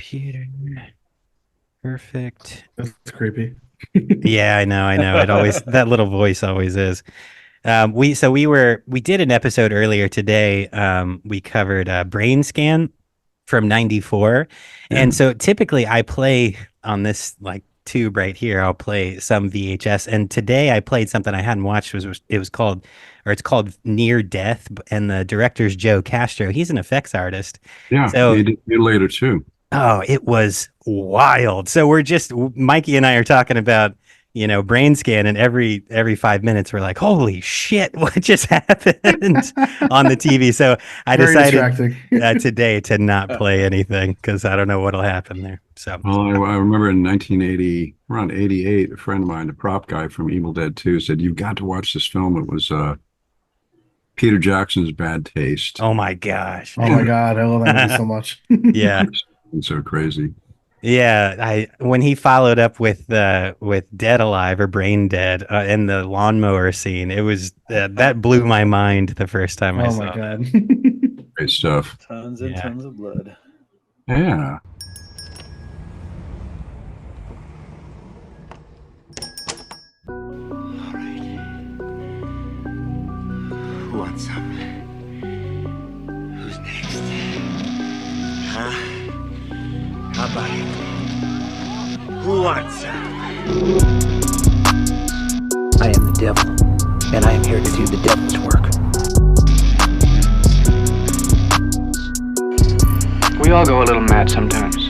Computer. Perfect. That's creepy. Yeah, I know. It always that little voice always is. We did an episode earlier today. We covered Brain Scan from '94, Yeah. and so typically I play on this like tube right here. I'll play some VHS, and today I played something I hadn't watched. It's called Near Death, and the director's Joe Castro. He's an effects artist, Yeah, so he did Mutilator too. oh, it was wild. So we're just Mikey and I are talking about, brain scan, and every 5 minutes we're like, holy shit, what just happened on the TV? So I Very decided distracting. today to not play anything because I don't know what'll happen there. So Well, I remember in 1980, around 88, a friend of mine, the prop guy from Evil Dead 2, said, "You've got to watch this film." It was Peter Jackson's Bad Taste. oh my gosh. Oh my God, I love that movie so much. Yeah. It's so crazy. Yeah, I when he followed up with Dead Alive or Brain Dead in the lawnmower scene, it was that blew my mind the first time I Oh saw my it. God. Great stuff. Tons and Yeah. tons of blood. Yeah. Who wants some? Who's next? Huh? How about it? Who wants some? I am the devil, and I am here to do the devil's work. We all go a little mad sometimes.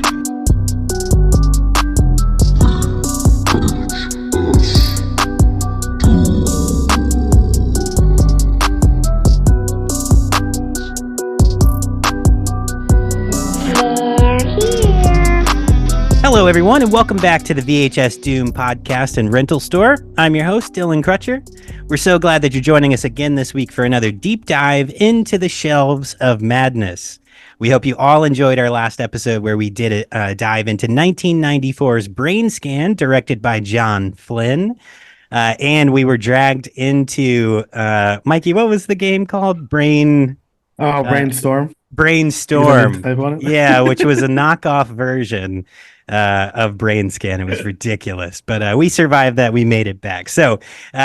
Hello, everyone, and welcome back to the VHS Doom podcast and rental store. I'm your host, Dylan Crutcher. We're so glad that you're joining us again this week for another deep dive into the shelves of madness. We hope you all enjoyed our last episode where we did a dive into 1994's Brain Scan, directed by John Flynn. And we were dragged into, Mikey, what was the game called? Brainstorm. Brainstorm. Type on it? Yeah, which was a knockoff version of Brain Scan. It was ridiculous, but we survived that. We made it back. So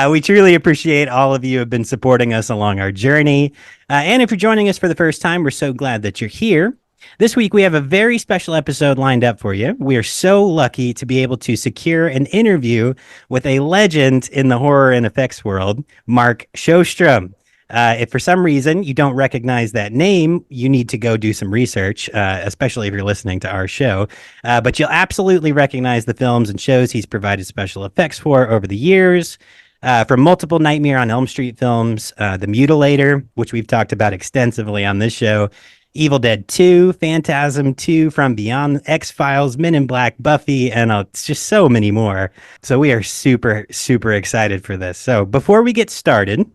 we truly appreciate all of you who have been supporting us along our journey. And if you're joining us for the first time, we're so glad that you're here. This week, we have a very special episode lined up for you. We are so lucky to be able to secure an interview with a legend in the horror and effects world, Mark Shostrom. If for some reason you don't recognize that name, you need to go do some research, especially if you're listening to our show. But you'll absolutely recognize the films and shows he's provided special effects for over the years. From multiple Nightmare on Elm Street films, The Mutilator, which we've talked about extensively on this show, Evil Dead 2, Phantasm 2, From Beyond, X-Files, Men in Black, Buffy, and it's just so many more. So we are super, super excited for this. So before we get started,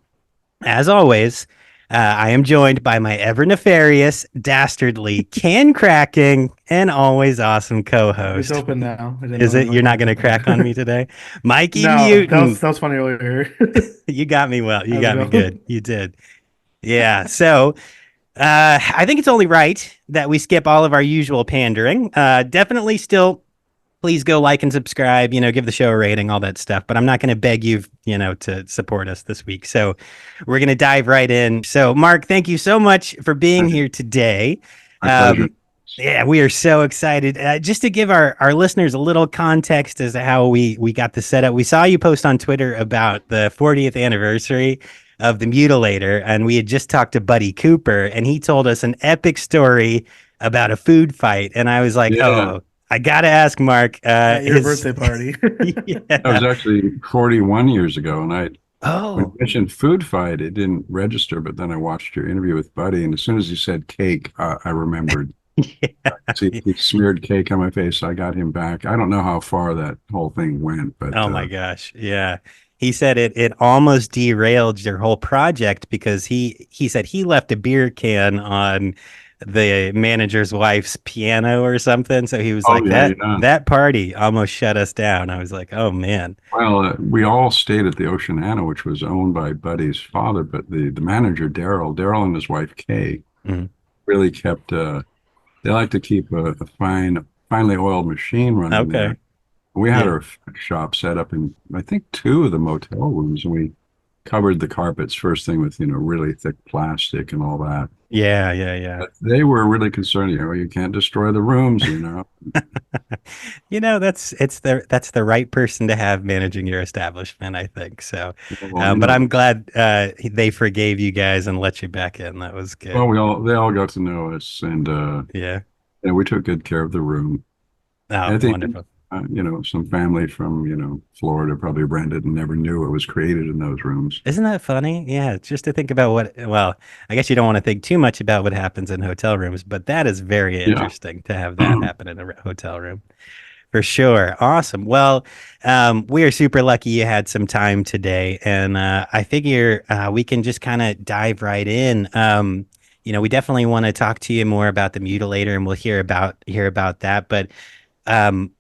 as always, I am joined by my ever nefarious, dastardly, can cracking, and always awesome co-host. It's open now. Is it? You're not going to crack on me today, Mikey No, Mutant? that was funny earlier. You got me well. You How's got it me going? good. You did. Yeah. So I think it's only right that we skip all of our usual pandering. Definitely still. Please go like and subscribe, give the show a rating, all that stuff. But I'm not going to beg you, to support us this week. So we're going to dive right in. So, Mark, thank you so much for being here today. My pleasure. Yeah, we are so excited. Just to give our listeners a little context as to how we got this set up, we saw you post on Twitter about the 40th anniversary of The Mutilator, and we had just talked to Buddy Cooper, and he told us an epic story about a food fight. And I was like, Yeah. oh, I got to ask Mark. At your birthday party. That was actually 41 years ago. And when Oh, you mentioned food fight, it didn't register. But then I watched your interview with Buddy. And as soon as you said cake, I remembered. yeah. He smeared cake on my face. I got him back. I don't know how far that whole thing went. But Oh my gosh. Yeah. He said it almost derailed your whole project because he said he left a beer can on the manager's wife's piano or something. So he was Oh, like, yeah, that party almost shut us down. I was like, oh man. Well, we all stayed at the Oceanana, which was owned by Buddy's father, but the manager, Daryl and his wife, Kay, Mhm. really kept, they like to keep a fine finely oiled machine running Okay. there. We had Yeah. our shop set up in, I think, two of the motel rooms, and we covered the carpets first thing with, really thick plastic and all that. Yeah, yeah, yeah. But they were really concerned, you can't destroy the rooms. That's the right person to have managing your establishment, I think. So, Well, but I'm glad they forgave you guys and let you back in. That was well, good. they all got to know us, and Yeah. we took good care of the room. Oh, And I think, wonderful. some family from, Florida probably rented and never knew it was created in those rooms. Isn't that funny? Yeah, just to think about well, I guess you don't want to think too much about what happens in hotel rooms, but that is very Yeah. interesting to have that happen in a hotel room. For sure. Awesome. Well, we are super lucky you had some time today, and I figure we can just kind of dive right in. We definitely want to talk to you more about the Mutilator, and we'll hear about that. But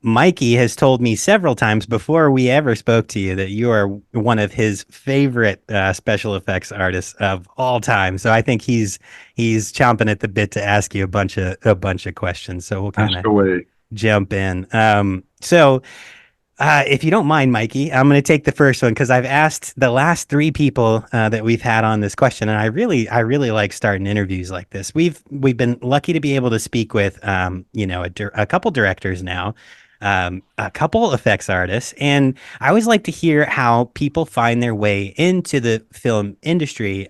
Mikey has told me several times before we ever spoke to you that you are one of his favorite special effects artists of all time. So I think he's chomping at the bit to ask you a bunch of questions. So we'll kind Ask of away. jump in. If you don't mind, Mikey, I'm going to take the first one because I've asked the last three people that we've had on this question, and I really like starting interviews like this. We've been lucky to be able to speak with, a couple directors now, a couple effects artists, and I always like to hear how people find their way into the film industry,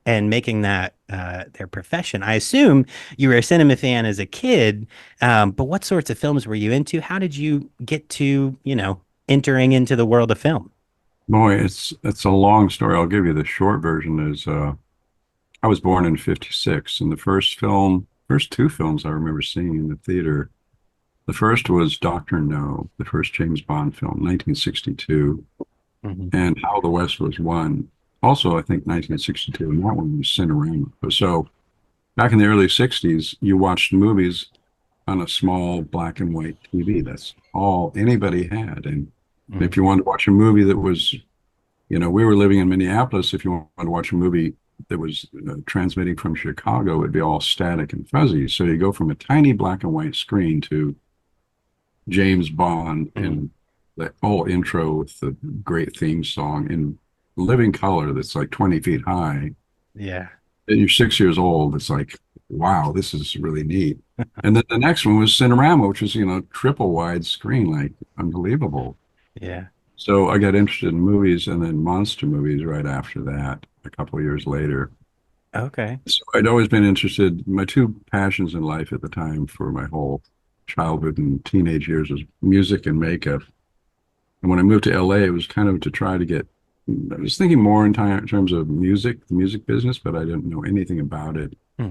and making that their profession. I assume you were a cinema fan as a kid, but what sorts of films were you into? How did you get to, entering into the world of film? Boy, it's a long story. I'll give you the short version is I was born in 56, and the first two films I remember seeing in the theater, the first was Dr. No, the first James Bond film, 1962, Mhm. and How the West Was Won, also I think 1962, and that one was Cinerama. So back in the early 60s, you watched movies on a small black and white TV. That's all anybody had. And if you wanted to watch a movie that was, we were living in Minneapolis. If you wanted to watch a movie that was transmitting from Chicago, it'd be all static and fuzzy. So you go from a tiny black and white screen to James Bond and the whole intro with the great theme song in living color that's like 20 feet high. Yeah. And you're 6 years old. It's like, wow, this is really neat. And then the next one was Cinerama, which was, triple wide screen, like unbelievable. Yeah. So I got interested in movies and then monster movies right after that, a couple of years later. Okay. So I'd always been interested. My two passions in life at the time for my whole childhood and teenage years was music and makeup. And when I moved to LA, it was kind of to try to get, I was thinking more in terms of music, the music business, but I didn't know anything about it. Hmm.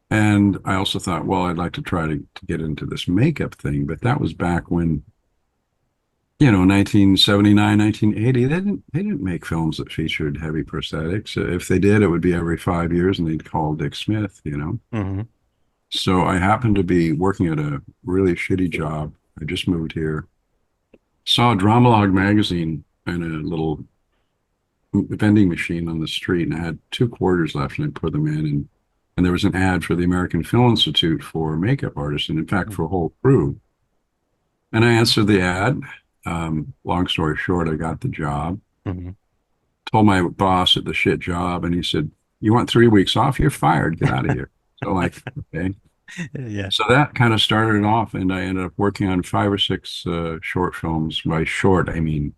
And I also thought, well, I'd like to try to get into this makeup thing, but that was back when, 1979, 1980, they didn't make films that featured heavy prosthetics. If they did, it would be every 5 years and they'd call Dick Smith. Hmm. So I happened to be working at a really shitty job. I just moved here, saw a Dramalog magazine and a little vending machine on the street, and I had 2 quarters left, and I put them in, and there was an ad for the American Film Institute for makeup artists, and in fact for a whole crew. And I answered the ad. Long story short, I got the job. Hmm. Told my boss at the shit job, and he said, "You want 3 weeks off? You're fired. Get out of here." So like, okay. Yeah. So that kind of started it off, and I ended up working on 5 or 6 short films. By short, I mean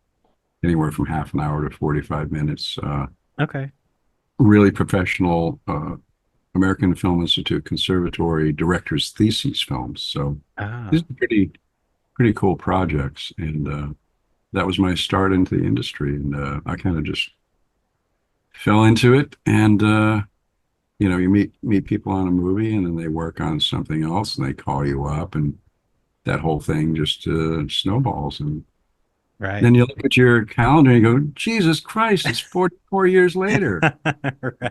anywhere from half an hour to 45 minutes. Okay. Really professional American Film Institute Conservatory director's thesis films. So Ah. these are pretty cool projects, and that was my start into the industry. And I kind of just fell into it, and you meet people on a movie, and then they work on something else, and they call you up, and that whole thing just snowballs. And Right. then you look at your calendar and you go, Jesus Christ, it's 44 years later. What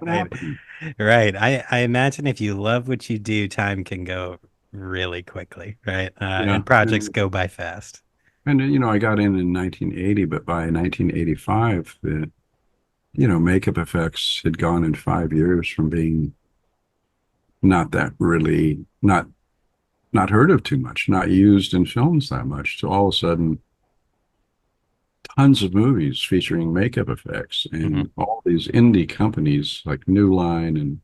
Right. happened? Right. I imagine if you love what you do, time can go really quickly, right? Yeah. And projects go by fast. And I got in 1980, but by 1985, makeup effects had gone in 5 years from being not not heard of too much, not used in films that much. So all of a sudden, tons of movies featuring makeup effects and all these indie companies like New Line and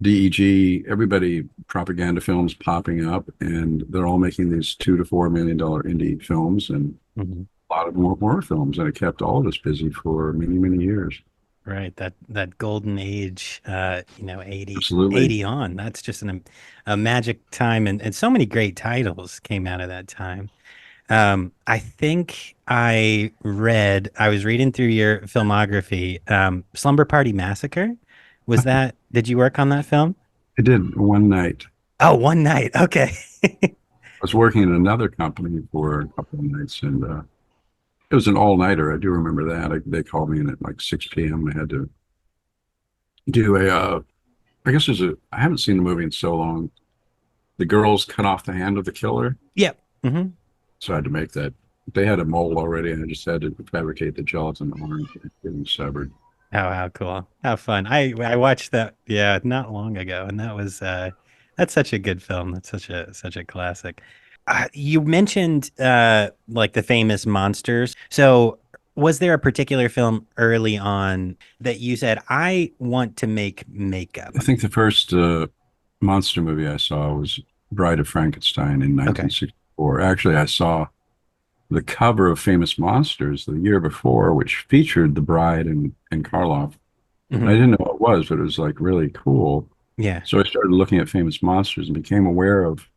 DEG, everybody, propaganda films popping up, and they're all making these $2 to $4 million indie films, and a lot of more horror films, and it kept all of us busy for many, many years. Right. That golden age, 80, Absolutely. 80 on. That's just a magic time, and so many great titles came out of that time. I think I was reading through your filmography, Slumber Party Massacre. Did you work on that film? I did one night. Oh, one night. Okay. I was working in another company for a couple of nights, and it was an all-nighter. I do remember that. They called me in at like 6 p.m. I had to do I guess I haven't seen the movie in so long. The girls cut off the hand of the killer. Yep. Mm-hmm. So I had to make that. They had a mold already, and I just had to fabricate the gelatin arm getting severed. Oh, how cool. How fun. I watched that, yeah, not long ago, and that's such a good film. That's such a classic. You mentioned like the famous monsters. So was there a particular film early on that you said, I want to make makeup? I think the first monster movie I saw was Bride of Frankenstein in 1964. Actually, I saw the cover of Famous Monsters the year before, which featured the bride and Karloff. I didn't know what it was, but it was like really cool. Yeah. So I started looking at Famous Monsters and became aware of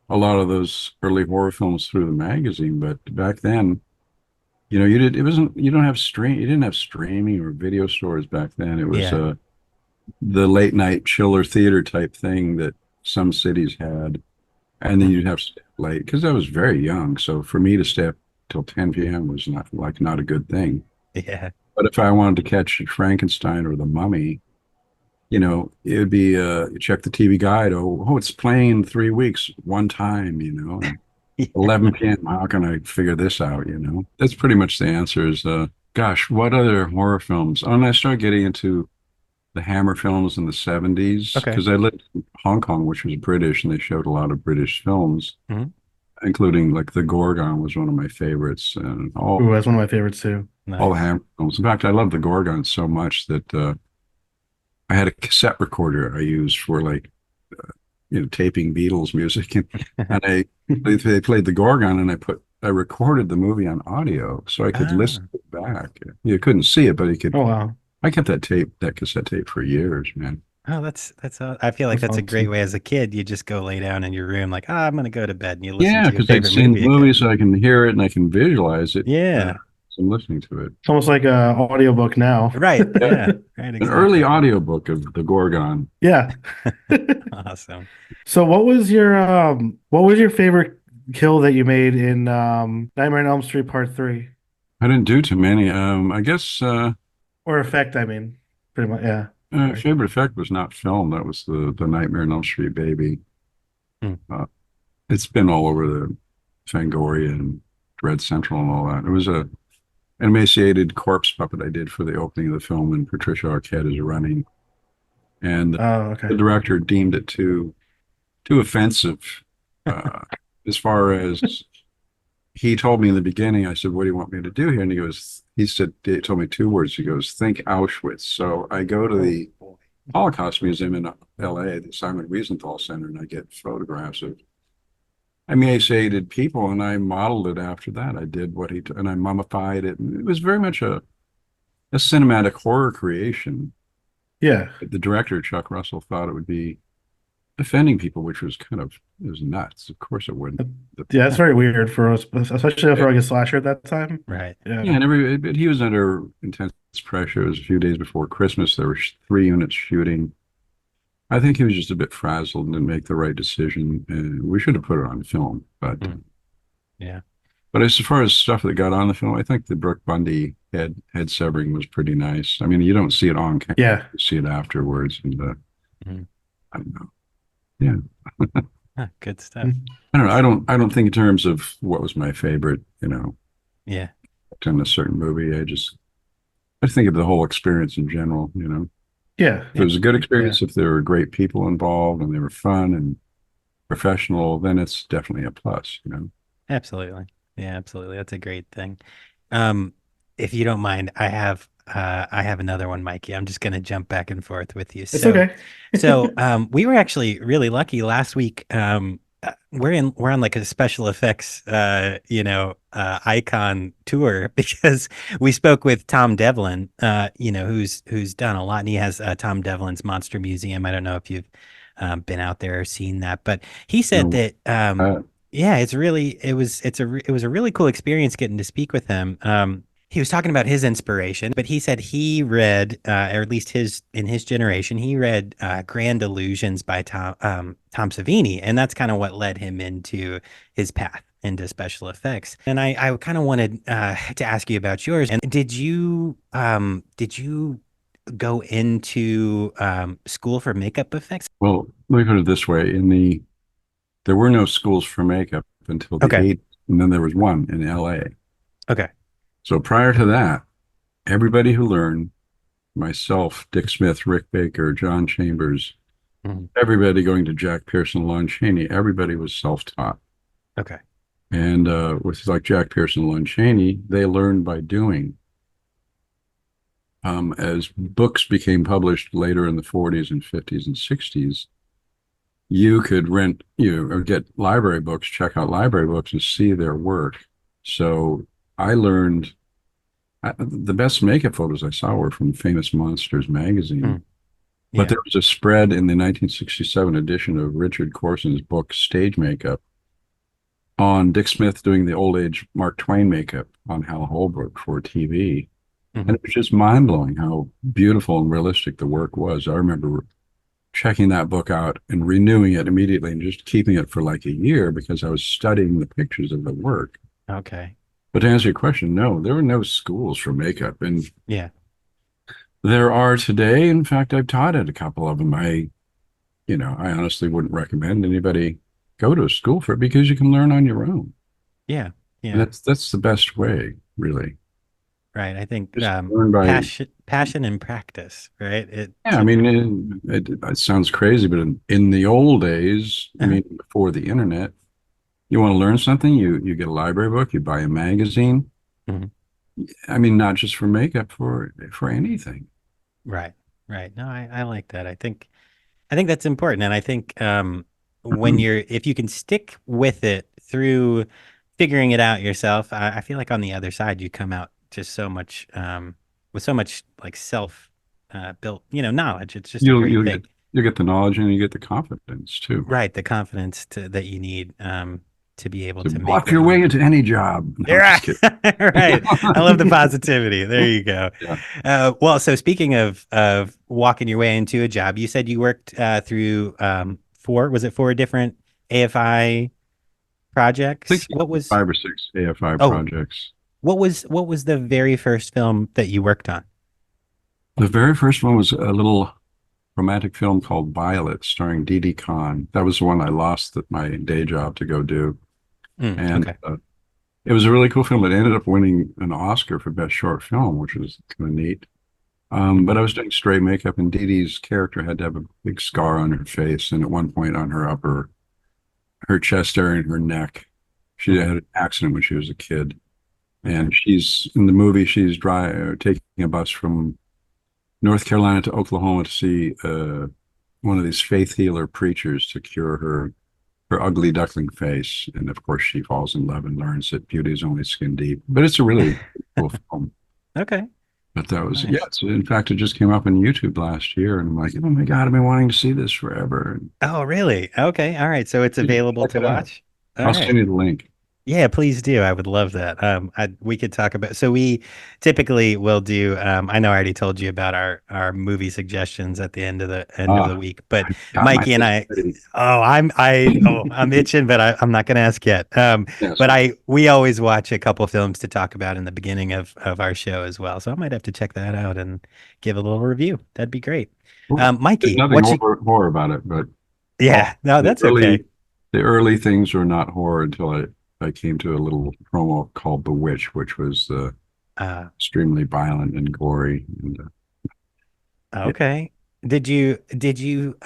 a lot of those early horror films through the magazine. But back then, you didn't have streaming or video stores back then. It was the late night chiller theater type thing that some cities had. And then you'd have to stay up late because I was very young. So for me to stay up till 10 p.m. was not a good thing. Yeah. But if I wanted to catch Frankenstein or The Mummy, it would be you check the TV guide. Oh, it's playing 3 weeks one time. And 11 p.m. How can I figure this out? That's pretty much the answer. Is gosh, what other horror films? And I started getting into the Hammer films in the 70s because I lived in Hong Kong, which was British, and they showed a lot of British films, including like The Gorgon was one of my favorites, and Ooh, that's one of my favorites too. all the Hammer films. In fact, I love The Gorgon so much that I had a cassette recorder I used for like taping Beatles music, and they played The Gorgon, and I recorded the movie on audio so I could listen to it back. You couldn't see it, but you could. Oh wow. I kept that cassette tape for years, man. Oh, I feel like that's a great way as a kid. You just go lay down in your room like, I'm going to go to bed, and you listen to your because I'd favorite seen movie the movie again. so I can hear it and I can visualize it. Yeah. So I'm listening to it. It's almost like a audiobook now. Right. Yeah. Right. An early audiobook of The Gorgon. Yeah. Awesome. So what was your favorite kill that you made in Nightmare on Elm Street Part 3? I didn't do too many. I guess Or effect, I mean. Pretty much, yeah. Sorry. favorite effect was not film. That was the Nightmare on Elm Street baby. It's been all over the Fangoria and Dread Central and all that. It was an emaciated corpse puppet I did for the opening of the film, and Patricia Arquette is running. And the director deemed it too offensive. As far as he told me in the beginning, I said, "What do you want me to do here?" And he told me 2 words. He goes, "Think Auschwitz." So I go to the Holocaust Museum in LA, the Simon Wiesenthal Center, and I get photographs of emaciated people, and I modeled it after that. I did and I mummified it. And it was very much a cinematic horror creation. Yeah. The director, Chuck Russell, thought it would be offending people, which was it was nuts. Of course it wouldn't. Yeah, it's very weird for us, especially for like a slasher at that time. Right. Yeah. Yeah, but he was under intense pressure. It was a few days before Christmas. There were 3 units shooting. I think he was just a bit frazzled and didn't make the right decision. And we should have put it on film. But yeah. But as far as stuff that got on the film, I think the Brooke Bundy head severing was pretty nice. I mean, you don't see it on camera. Yeah. You see it afterwards. And I don't know. Yeah. Good stuff. I don't know. I don't think in terms of what was my favorite, Yeah. in a certain movie. I think of the whole experience in general, Yeah. If it was a good experience, if there were great people involved and they were fun and professional, then it's definitely a plus, you know. Absolutely. Yeah, absolutely. That's a great thing. Um, if you don't mind, I have another one, Mikey. I'm just gonna jump back and forth with you. It's So okay. we were actually really lucky last week. We're on like a special effects icon tour because we spoke with Tom Devlin, who's done a lot, and he has Tom Devlin's Monster Museum. I don't know if you've been out there or seen that, but he You said know, that yeah, it was a really cool experience getting to speak with him. He was talking about his inspiration, but he said he read, or at least in his generation, he read Grand Illusions by Tom Savini, and that's kind of what led him into his path into special effects. And I kind of wanted to ask you about yours. And did you go into school for makeup effects? well, let me put it this way. There were no schools for makeup until the Okay. 80s, and then there was one in LA. Okay. So prior to that, everybody who learned, myself, Dick Smith, Rick Baker, John Chambers, Mhm. everybody going to Jack Pearson, Lon Chaney, everybody was self-taught. Okay. And with like Jack Pearson and Lon Chaney, they learned by doing. As books became published later in the 40s and 50s and 60s, you could rent or get library books, check out library books and see their work. So I learned the best makeup photos I saw were from Famous Monsters magazine. Mm. But Yeah. there was a spread in the 1967 edition of Richard Corson's book Stage Makeup on Dick Smith doing the old age Mark Twain makeup on Hal Holbrook for TV. And Mhm. it was just mind blowing how beautiful and realistic the work was. I remember checking that book out and renewing it immediately and just keeping it for like a year because I was studying the pictures of the work. Okay. But to answer your question, no, there were no schools for makeup. And Yeah. there are today. In fact, I've taught at a couple of them. I honestly wouldn't recommend anybody go to a school for it because you can learn on your own. Yeah. And Yeah. that's the best way, really. Right. I think Just learn by, passion and practice, right? yeah, I mean, it sounds crazy, but in the old days, I Uh-huh. mean, before the internet, you want to learn something, you get a library book, you buy a magazine. Mhm. I mean, not just for makeup, for anything. Right. Right. No, I like that. I think that's important. And I think if you can stick with it through figuring it out yourself, I feel like on the other side you come out just so much with so much like self built, knowledge. It's just a You'll great you'll thing. get you'll get the knowledge and you get the confidence too. Right. The confidence that you need to be able So to make bluff what your you way need. into any job. No, You're I'm just right. kidding. Right. I love the positivity. There you go. Yeah. Well, so speaking of walking your way into a job, you said you worked through four different AFI I think projects? What was 5 or 6 AFI oh, projects. what was the very first film that you worked on? The very first one was a little romantic film called Violet, starring Didi Khan. That was the one I lost at my day job to go do, and Okay. it was a really cool film. It ended up winning an Oscar for Best Short Film, which was kind of neat. But Mhm. I was doing stray makeup, and Dee Dee's character had to have a big scar on her face, and at one point on her chest area and her neck, she Mhm. had an accident when she was a kid. And she's in the movie, she's taking a bus from North Carolina to Oklahoma to see one of these faith healer preachers to cure her ugly duckling face. And of course, she falls in love and learns that beauty is only skin deep. But it's a really cool film. Okay. But that was, yeah, Nice. so in fact, it just came up on YouTube last year. And I'm like, oh my God, I've been wanting to see this forever. And Oh, really? Okay. All right. So it's available check to it out. watch. All I'll right. send you the link. Yeah, please do. I would love that. We could talk about. So we typically will do. I know I already told you about our movie suggestions at the end of the Ah, week, but I got my Mikey and list I. ready. I'm itching, but I'm not going to ask yet. Yes. But we always watch a couple films to talk about in the beginning of our show as well. So I might have to check that out and give a little review. That'd be great. Well, there's Mikey, nothing horror about it, but Yeah, all no, the that's okay. early things were not horror until I came to a little promo called The Witch, which was Uh, extremely violent and gory. And yeah, okay. Did you did you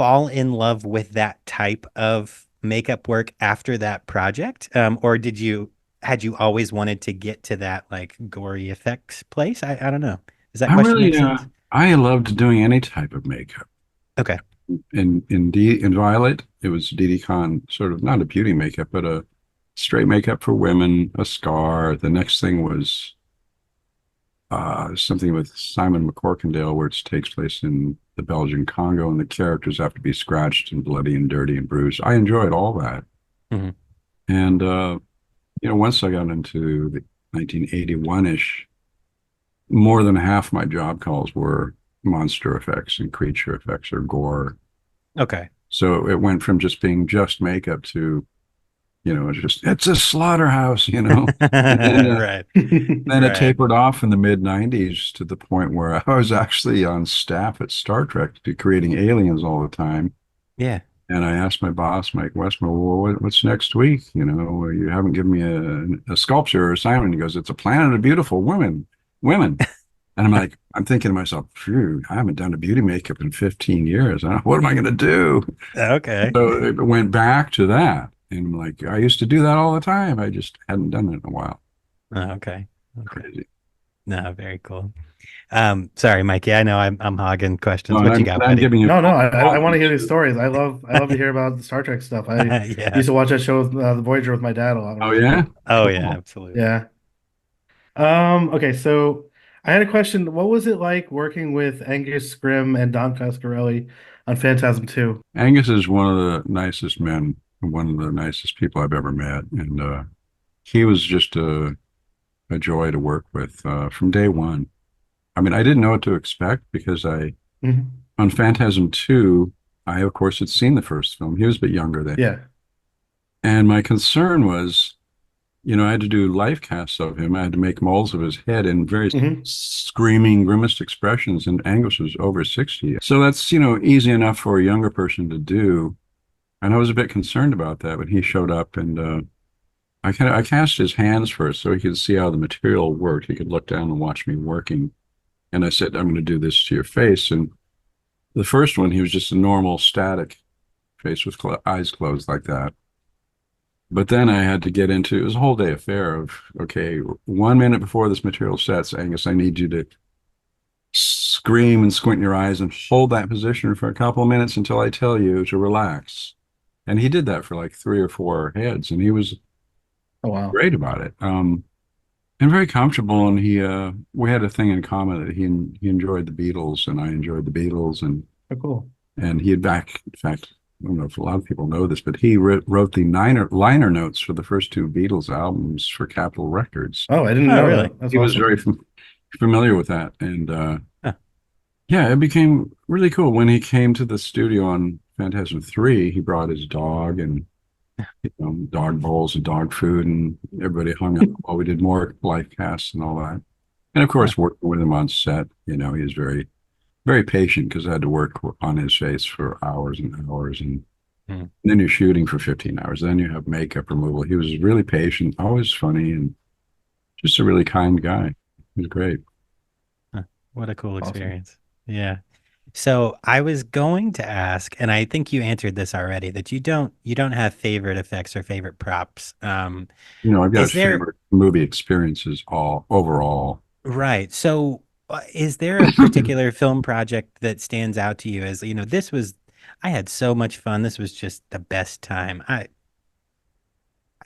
fall in love with that type of makeup work after that project? Or had you always wanted to get to that like gory effects place? I don't know. Does that I question make really, sense? I loved doing any type of makeup. Okay. In Violet, it was Didi Khan, sort of not a beauty makeup, but a straight makeup for women, a scar. The next thing was something with Simon McCorkindale, where it takes place in the Belgian Congo, and the characters have to be scratched and bloody and dirty and bruised. I enjoyed all that. Mhm. And once I got into the 1981-ish, more than half my job calls were monster effects and creature effects or gore. Okay. So it went from just being just makeup to, it's a slaughterhouse, And Right. then it Right. tapered off in the mid 90s to the point where I was actually on staff at Star Trek creating aliens all the time. Yeah. And I asked my boss, Mike Westmore, well, what's next week? You haven't given me a sculpture assignment. He goes, it's a planet of beautiful women. And I'm thinking to myself, phew, I haven't done a beauty makeup in 15 years. What am I going to do? Okay. So it went back to that. And I'm like, I used to do that all the time. I just hadn't done it in a while. Okay. Okay. Crazy. No, very cool. Sorry, Mikey. I know I'm hogging questions. No, What you I'm, got, I'm buddy? giving you. No, I want to hear these stories. I love to hear about the Star Trek stuff. I Yeah. used to watch that show with the Voyager with my dad a lot. Oh, yeah? Oh, Cool. yeah, absolutely. Yeah. Okay, so I had a question. What was it like working with Angus Scrimm and Don Coscarelli on Phantasm 2? Angus is one of the nicest men, one of the nicest people I've ever met. And he was just a joy to work with from day one. I mean, I didn't know what to expect because Mhm. on Phantasm 2, I, of course, had seen the first film. He was a bit younger then. Yeah. And my concern was, I had to do life casts of him. I had to make molds of his head in very Mhm. screaming, grimmest expressions. And Angus was over 60. So that's, easy enough for a younger person to do. And I was a bit concerned about that when he showed up. And I cast his hands first so he could see how the material worked. He could look down and watch me working. And I said, I'm going to do this to your face. And the first one, he was just a normal static face with eyes closed like that. But then I had to get into, it was a whole day affair of, okay, 1 minute before this material sets, Angus, I need you to scream and squint your eyes and hold that position for a couple of minutes until I tell you to relax. And he did that for like 3 or 4 heads, and he was Oh, wow. great about it. And very comfortable. And we had a thing in common that he enjoyed the Beatles and I enjoyed the Beatles. And Oh, cool. he had in fact, I don't know if a lot of people know this, but he wrote the liner notes for the first 2 Beatles albums for Capitol Records. Oh, I didn't Oh, know really? that. That's He was awesome. very familiar with that. And Huh. yeah, it became really cool. When he came to the studio on Phantasm 3, he brought his dog and dog bowls and dog food, and everybody hung out while we did more live casts and all that. And of course, working with him on set, he was very, very patient because I had to work on his face for hours and hours. And then you're shooting for 15 hours. Then you have makeup removal. He was really patient, always funny, and just a really kind guy. He was great. Huh. What a cool Awesome. experience. Yeah. So I was going to ask, and I think you answered this already, that you don't have favorite effects or favorite props. I've got Is there favorite movie experiences all overall. right? So is there a particular film project that stands out to you as, I had so much fun. This was just the best time.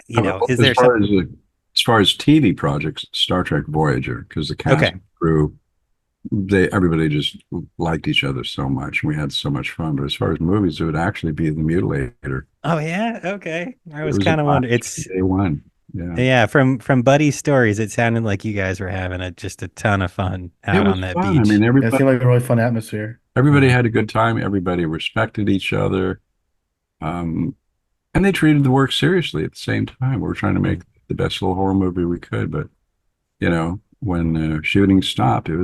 Is there As far something? as far as TV projects, Star Trek Voyager, because the cast Okay. and crew, everybody just liked each other so much, and we had so much fun. But as far as movies, it would actually be The Mutilator. Oh yeah, okay. I It was was a kind of wondering. blast from day one. Yeah. Yeah, from Buddy's stories, it sounded like you guys were having just a ton of fun It out was on that fun. I beach. mean, Yeah, it everybody seemed like a really fun atmosphere. had a good time. Everybody respected each other. And they treated the work seriously at the same time. We were trying to make the best little horror movie we could, but when shooting stopped, it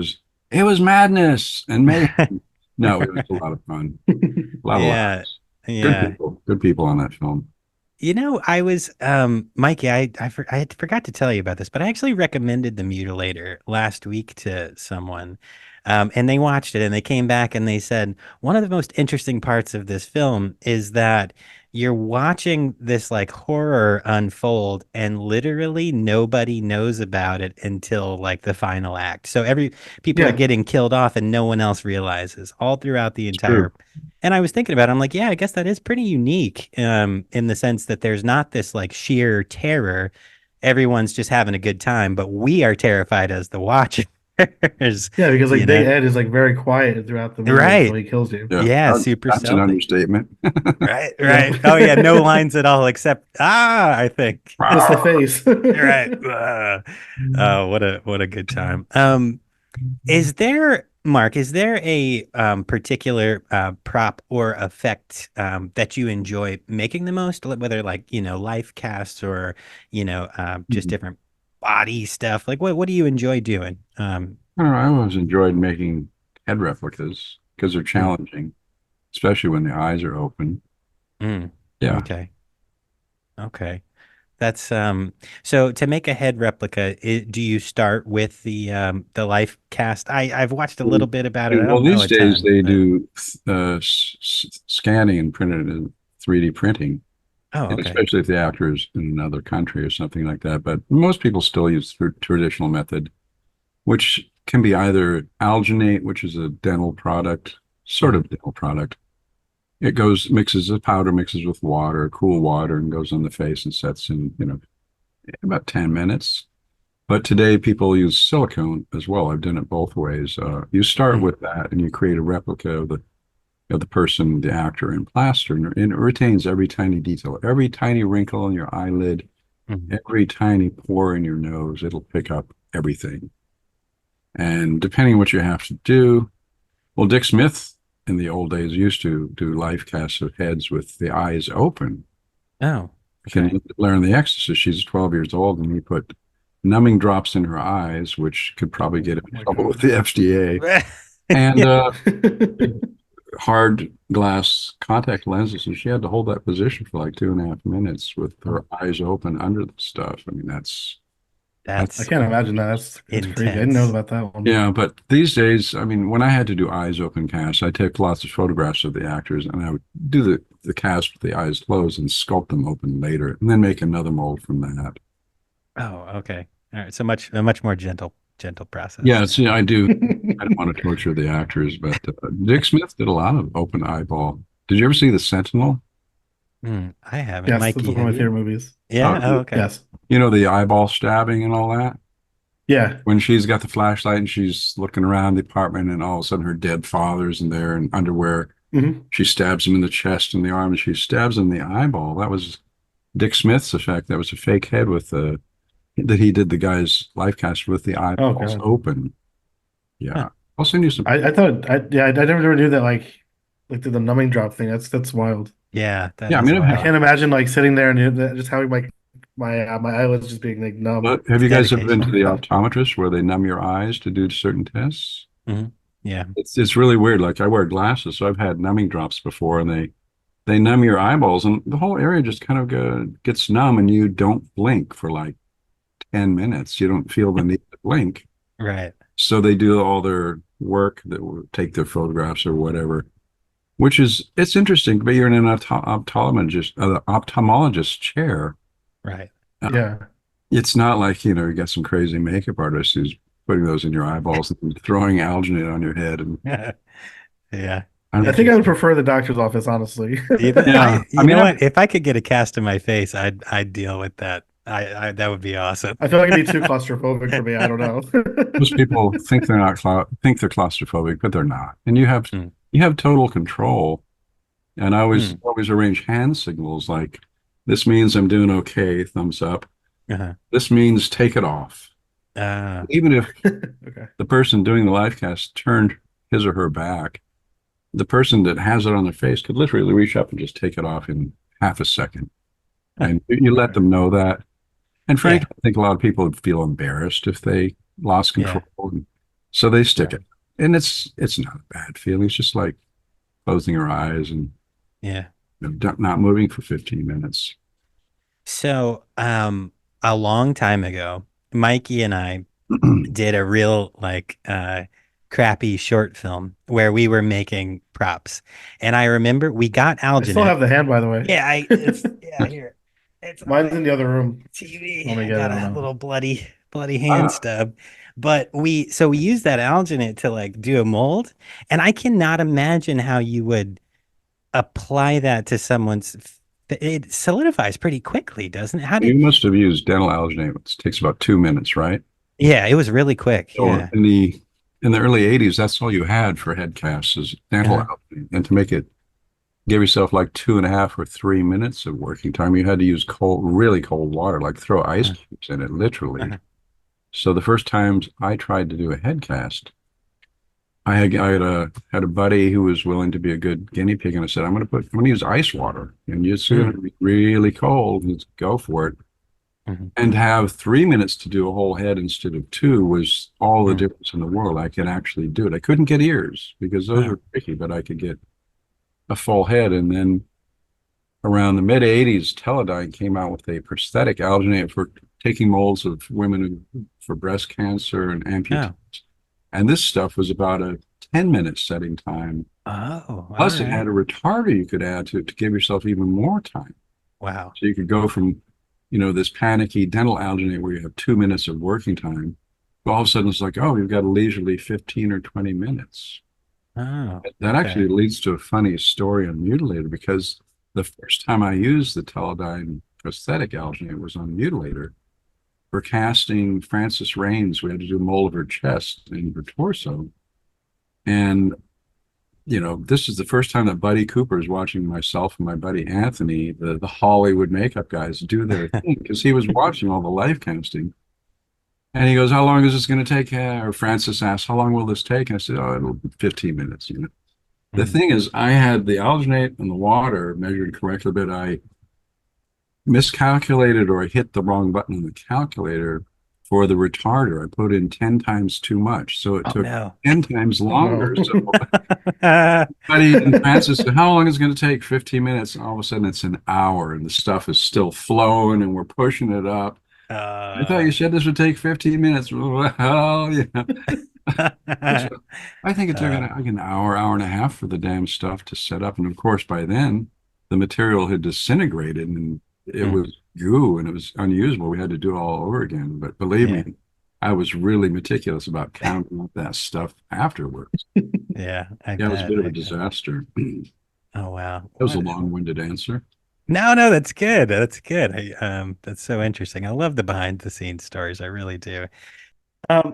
was madness and mayhem. No, it was a lot of fun. A lot of Yeah, laughs. yeah. Good people on that film. I was Mikey, I forgot to tell you about this, but I actually recommended The Mutilator last week to someone. And they watched it and they came back and they said, one of the most interesting parts of this film is that you're watching this like horror unfold and literally nobody knows about it until like the final act. So people are Yeah. getting killed off and no one else realizes all throughout the It's true. entire. And I was thinking about it, I'm like, yeah, I guess that is pretty unique, in the sense that there's not this like sheer terror. Everyone's just having a good time, but we are terrified as the watchers, Yeah, because you like Big know? Ed is like very quiet throughout the movie until Right. he kills you. Yeah, Yeah, super that's an stealthy. understatement. Right, Yeah. right. Oh yeah, no lines at all except I think. Just the face. Right. Oh, what a good time. Is there, Mark, is there a particular prop or effect that you enjoy making the most, whether like, life casts or, just different body stuff? Like what do you enjoy doing? I don't know, I always enjoyed making head replicas because they're Mm, challenging, especially when the eyes are open. mm, Yeah. okay. Okay. That's so to make a head replica, do you start with the life cast? I've watched a little bit about it. I Well, don't know these a days ton, they but do scanning and printed in 3D printing, oh, and okay. especially if the actor is in another country or something like that. But most people still use the traditional method, which can be either alginate, which is a dental product, sort Mhm. of dental product. It goes, mixes the powder, mixes with water, cool water, and goes on the face and sets in, about 10 minutes. But today people use silicone as well. I've done it both ways. You start Mhm. with that and you create a replica of the person, the actor in plaster, and it retains every tiny detail, every tiny wrinkle in your eyelid, Mhm. every tiny pore in your nose. It'll pick up everything. And depending what you have to do, well, Dick Smith in the old days used to do life casts of heads with the eyes open. Oh, You can okay. learn The Exorcist. She's 12 years old, and he put numbing drops in her eyes, which could probably get him Oh in my trouble with God. the FDA. And Yeah. big hard glass contact lenses, and she had to hold that position for like 2.5 minutes with her eyes open under the stuff. I mean, I That's can't imagine that. That's crazy. I didn't know intense. about that one. yeah. But these days, I mean, when I had to do eyes open casts, I take lots of photographs of the actors, and I would do the cast with the eyes closed and sculpt them open later, and then make another mold from that. Oh, okay. All right. So a much more gentle process. Yeah, see, I do. I don't want to torture the actors, but Dick Smith did a lot of open eyeball. Did you ever see The Sentinel? I haven't. Yes, that's Mikey, one of have my you? favorite movies. Yeah. Oh, Oh, okay. Yes. the eyeball stabbing and all that? Yeah. When she's got the flashlight and she's looking around the apartment, and all of a sudden her dead father's in there in underwear. Hmm. She stabs him in the chest and the arm, and she stabs him in the eyeball. That was Dick Smith's effect. That was a fake head that he did the guy's life cast with the Oh eyeballs God. open. Huh. Yeah. I'll send you some. I thought I never knew that like the numbing drop thing. That's wild. Yeah, that Yeah, I is mean, I've I had, wild. can't imagine like sitting there and just having my eyelids just being like numb. but have It's you guys ever been to dedication. the optometrist where they numb your eyes to do certain tests? Yeah. It's really weird. Like I wear glasses, so I've had numbing drops before, and they numb your eyeballs, and the whole area just kind of gets numb, and you don't blink for like 10 minutes. You don't feel the need to blink. Right. So they do all their work that will take their photographs or whatever, which is it's interesting. But you're in an ophthalmologist chair. Right. Uh, Yeah. It's not like you got some crazy makeup artist who's putting those in your eyeballs and throwing alginate on your head. And Yeah. I I think I would Interesting. prefer the doctor's office, honestly. Yeah, I You mean, know what? If I could get a cast in my face, I'd deal with that. That would be awesome. I feel like it'd be too claustrophobic for me. I don't know. most people think they're not think they're claustrophobic, but they're not. And Mm, you have total control. And I always mm, always arrange hand signals like this means I'm doing okay, thumbs up. uh-huh. This means take it off. Uh, Even if Okay. the person doing the live cast turned his or her back, the person that has it on their face could literally reach up and just take it off in half a second. And you let Okay. them know that. And yeah. frankly, I think a lot of people would feel embarrassed if they lost Yeah. control. And so they stick Yeah. it. And it's not a bad feeling. It's just like closing your eyes and Yeah. not moving for 15 minutes. So, a long time ago, Mikey and I did a real like crappy short film where we were making props. And I remember we got I still alginate. have the hand, by the way. Yeah, yeah, here. It's on Mine's my in the other room. TV. Let me I get it. got I don't a know. little bloody hand Ah, stub. But we used that alginate to like do a mold, and I cannot imagine how you would apply that to someone's. It solidifies pretty quickly, doesn't it? How you did? must have used dental alginate. It takes about 2 minutes, right? Yeah, it was really quick. So Yeah. in the early 80s, that's all you had for head casts is dental Uh, alginate. And to make it give yourself like 2.5 or 3 minutes of working time, you had to use really cold water, like throw ice uh, cubes in it, literally. uh, So the first times I tried to do a head cast, I had a buddy who was willing to be a good guinea pig, and I said, I'm gonna use ice water, and it's gonna be really cold. Let's go for it. mhm, And to have 3 minutes to do a whole head instead of two was all the mhm. difference in the world. I could actually do it. I couldn't get ears because those Uh, were tricky, but I could get a full head. And then around the mid 80s, Teledyne came out with a prosthetic alginate for taking molds of women for breast cancer and amputees. oh, And this stuff was about a 10-minute setting time. oh, all Plus, it had right. a retarder you could add to it to give yourself even more time. Wow. So you could go from, this panicky dental alginate where you have 2 minutes of working time. But all of a sudden, it's like, oh, you've got a leisurely 15 or 20 minutes. Oh, That okay. actually leads to a funny story on Mutilator because the first time I used the Teledyne prosthetic alginate was on Mutilator. For casting Frances Raines, we had to do a mold of her chest and her torso. And, this is the first time that Buddy Cooper is watching myself and my buddy Anthony, the Hollywood makeup guys, do their thing because he was watching all the live casting. And he goes, how long is this going to take? Or Francis asked, how long will this take? And I said, oh, it'll be 15 minutes. The Mhm. thing is, I had the alginate and the water measured correctly, but I miscalculated or I hit the wrong button on the calculator for the retarder. I put in 10 times too much. So it Oh took no. 10 times Oh no. longer. So Buddy and Francis said, how long is it going to take? 15 minutes. And all of a sudden it's an hour and the stuff is still flowing and we're pushing it up. I thought Uh, you said this would take 15 minutes. Well, yeah. So I think it took uh, like an hour and a half for the damn stuff to set up. And of course, by then the material had disintegrated and it mm, was goo and it was unusable. We had to do it all over again. But believe yeah, me, I was really meticulous about counting up that stuff afterwards. yeah, I Yeah, it was a bet. bit of I a bet. disaster. That Oh wow. was a What? long-winded answer. No, no, that's good. That's good. That's so interesting. I love the behind the scenes stories. I really do.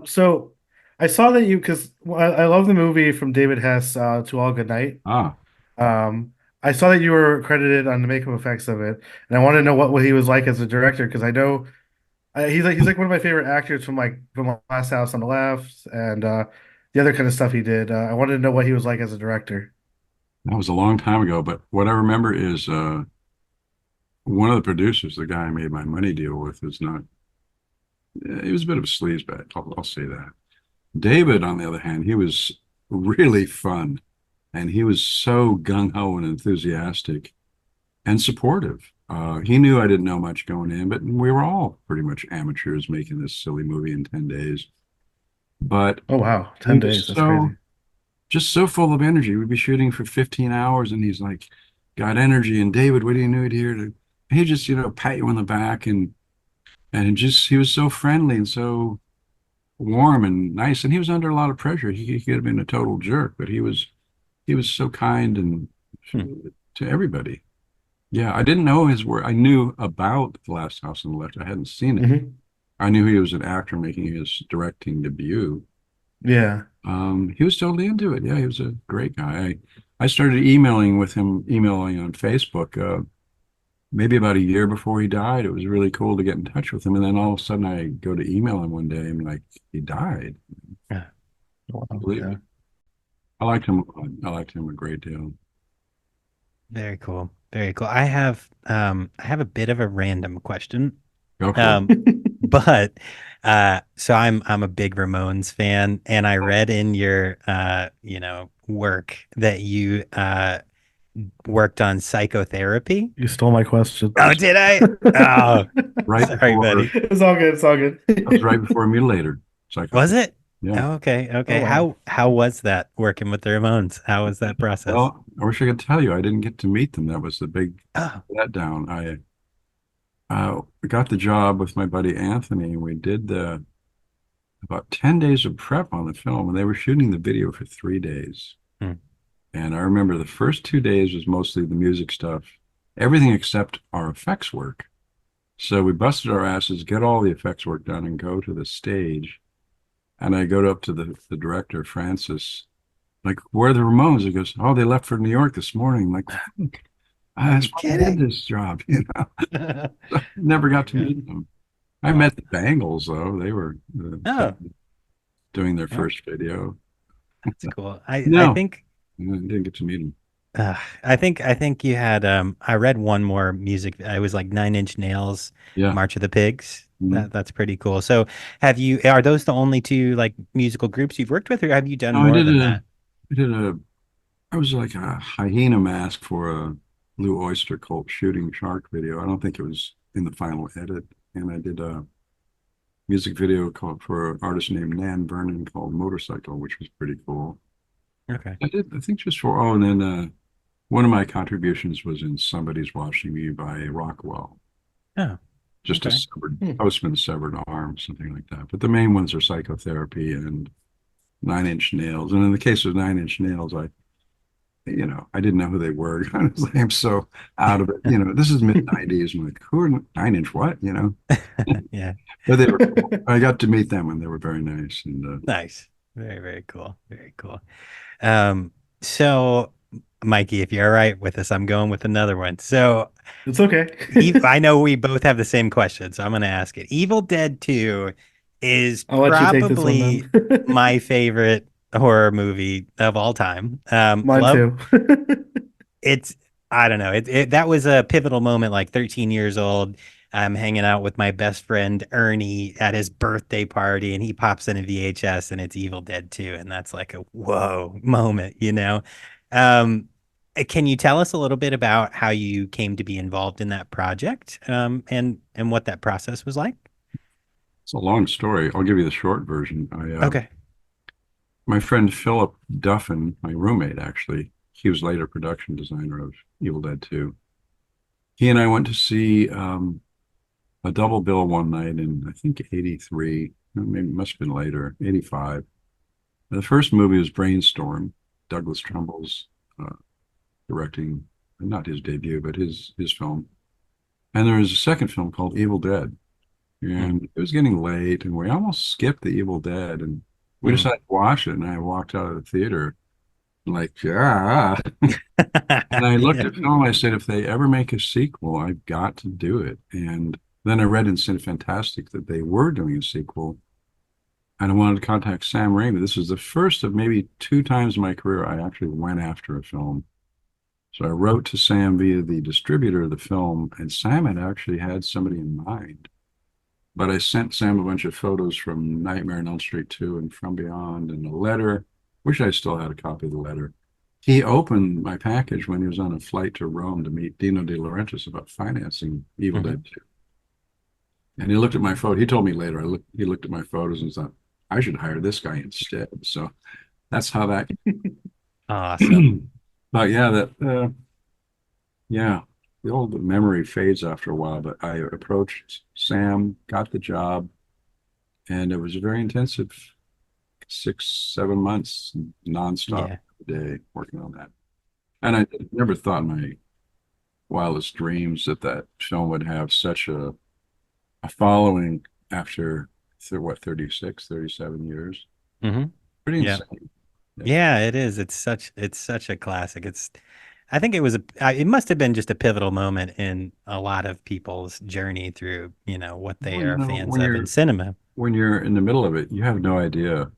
So I saw that because I love the movie from David Hess, To All Good Night. Ah, I saw that you were credited on the makeup effects of it, and I wanted to know what he was like as a director because I know he's like one of my favorite actors from Last House on the Left and the other kind of stuff he did. I wanted to know what he was like as a director. that was a long time ago. But what I remember is one of the producers, the guy I made my money deal with, is not. He was a bit of a sleazebag. I'll say that. David, on the other hand, he was really fun, and he was so gung ho and enthusiastic and supportive. He knew I didn't know much going in, but we were all pretty much amateurs making this silly movie in 10 days. But Oh wow, he 10 was days. That's crazy. just so full of energy. We'd be shooting for 15 hours, and he's like, got energy. And David, what do you need here? He just, pat you on the back and just he was so friendly and so warm and nice. And he was under a lot of pressure. He could have been a total jerk, but he was so kind and Hmm. to everybody. Yeah, I didn't know his work. I knew about The Last House on the Left. I hadn't seen it. Hmm. I knew he was an actor making his directing debut. Yeah. He was totally into it. Yeah, he was a great guy. I started emailing with him, emailing on Facebook, maybe about a year before he died. It was really cool to get in touch with him. And then all of a sudden I go to email him one day and like, he died. Yeah. Wow. Believe Yeah. me. I liked him a lot. I liked him a great deal. Very cool. Very cool. I have a bit of a random question. Go for it. Um, but so I'm a big Ramones fan, and I read in your work that you worked on psychotherapy. You stole my question. Oh, did I? Oh, Right sorry, before, buddy. It's all good. It's all good. that was right before Mutilator. It's like, Was it? Yeah. Oh, okay. Oh Okay. wow. How was that working with the Ramones? How was that process? Well, I wish I could tell you. I didn't get to meet them. That was the big Oh, letdown. I got the job with my buddy Anthony, and we did about 10 days of prep on the film, and they were shooting the video for 3 days. hmm. And I remember the first 2 days was mostly the music stuff, everything except our effects work. So we busted our asses, get all the effects work done, and go to the stage. And I go up to the director, Francis, like, where are the Ramones? He goes, oh, they left for New York this morning. I'm like, fuck, Are that's you why I did kidding? this job, you know. Never got to Yeah. meet them. I Well, met the Bangles, though. They were oh, doing their oh, first video. that's cool. I No, think I didn't get to meet them. I think you had I read one more music. It was like Nine Inch Nails, Yeah. March of the Pigs. Mhm. That's pretty cool. So are those the only two like musical groups you've worked with, or have you done No, more than that? I was like a hyena mask for a Blue Oyster Cult shooting shark video. I don't think it was in the final edit. And I did a music video called for an artist named Nan Vernon called Motorcycle, which was pretty cool. Okay. I think just for, oh, and then one of my contributions was in Somebody's Watching Me by Rockwell. Oh, Just a okay. severed, Hmm. postman's severed arm, something like that. But the main ones are Psychotherapy and Nine Inch Nails. And in the case of Nine Inch Nails, I didn't know who they were. Honestly, I'm so out of it. This is mid 90s. I'm like, who are Nine Inch what? Yeah. But they were cool. I got to meet them and they were very nice. And Nice. Very, very cool. Very cool. So Mikey, if you're all right with this, I'm going with another one. So It's okay. I know we both have the same question, so I'm going to ask it. Evil Dead 2 is I'll let you take this one probably then. my favorite horror movie of all time. Mine Love too. it's I don't know. That was a pivotal moment, like 13 years old. I'm hanging out with my best friend Ernie at his birthday party, and he pops in a VHS and it's Evil Dead 2. And that's like a whoa moment. Um, can you tell us a little bit about how you came to be involved in that project, and what that process was like? it's a long story. I'll give you the short version. Okay. My friend Philip Duffin, my roommate, actually, he was later production designer of Evil Dead 2. He and I went to see a double bill one night in, I think, 83, maybe it must have been later, 85. The first movie was Brainstorm, Douglas Trumbull's uh, directing, not his debut, but his film. And there was a second film called Evil Dead. Hmm. And it was getting late, and we almost skipped the Evil Dead. And we Hmm. decided to watch it, and I walked out of the theater like, yeah. And I looked Yeah. at film, I said, if they ever make a sequel, I've got to do it. And then I read in Fantastic that they were doing a sequel, and I wanted to contact Sam Raimi. This was the first of maybe two times in my career I actually went after a film. So I wrote to Sam via the distributor of the film, and Sam had actually had somebody in mind. But I sent Sam a bunch of photos from Nightmare on Elm Street 2 and From Beyond and a letter. Wish I still had a copy of the letter. He opened my package when he was on a flight to Rome to meet Dino De Laurentiis about financing Evil Mhm. Dead 2. And he looked at my photo. He told me later, he looked at my photos and thought, I should hire this guy instead. So that's how that. Awesome. But yeah, the old memory fades after a while. But I approached Sam, got the job, and it was a very intensive 6, 7 months nonstop Yeah. every day working on that. And I never thought in my wildest dreams that that film would have such a following after what, 36, 37 years. Hmm. Pretty Yeah. insane. Yeah. Yeah, it is. It's such a classic. I think it must have been just a pivotal moment in a lot of people's journey through, what they Well, are fans when of in cinema. you're in the middle of it, you have no idea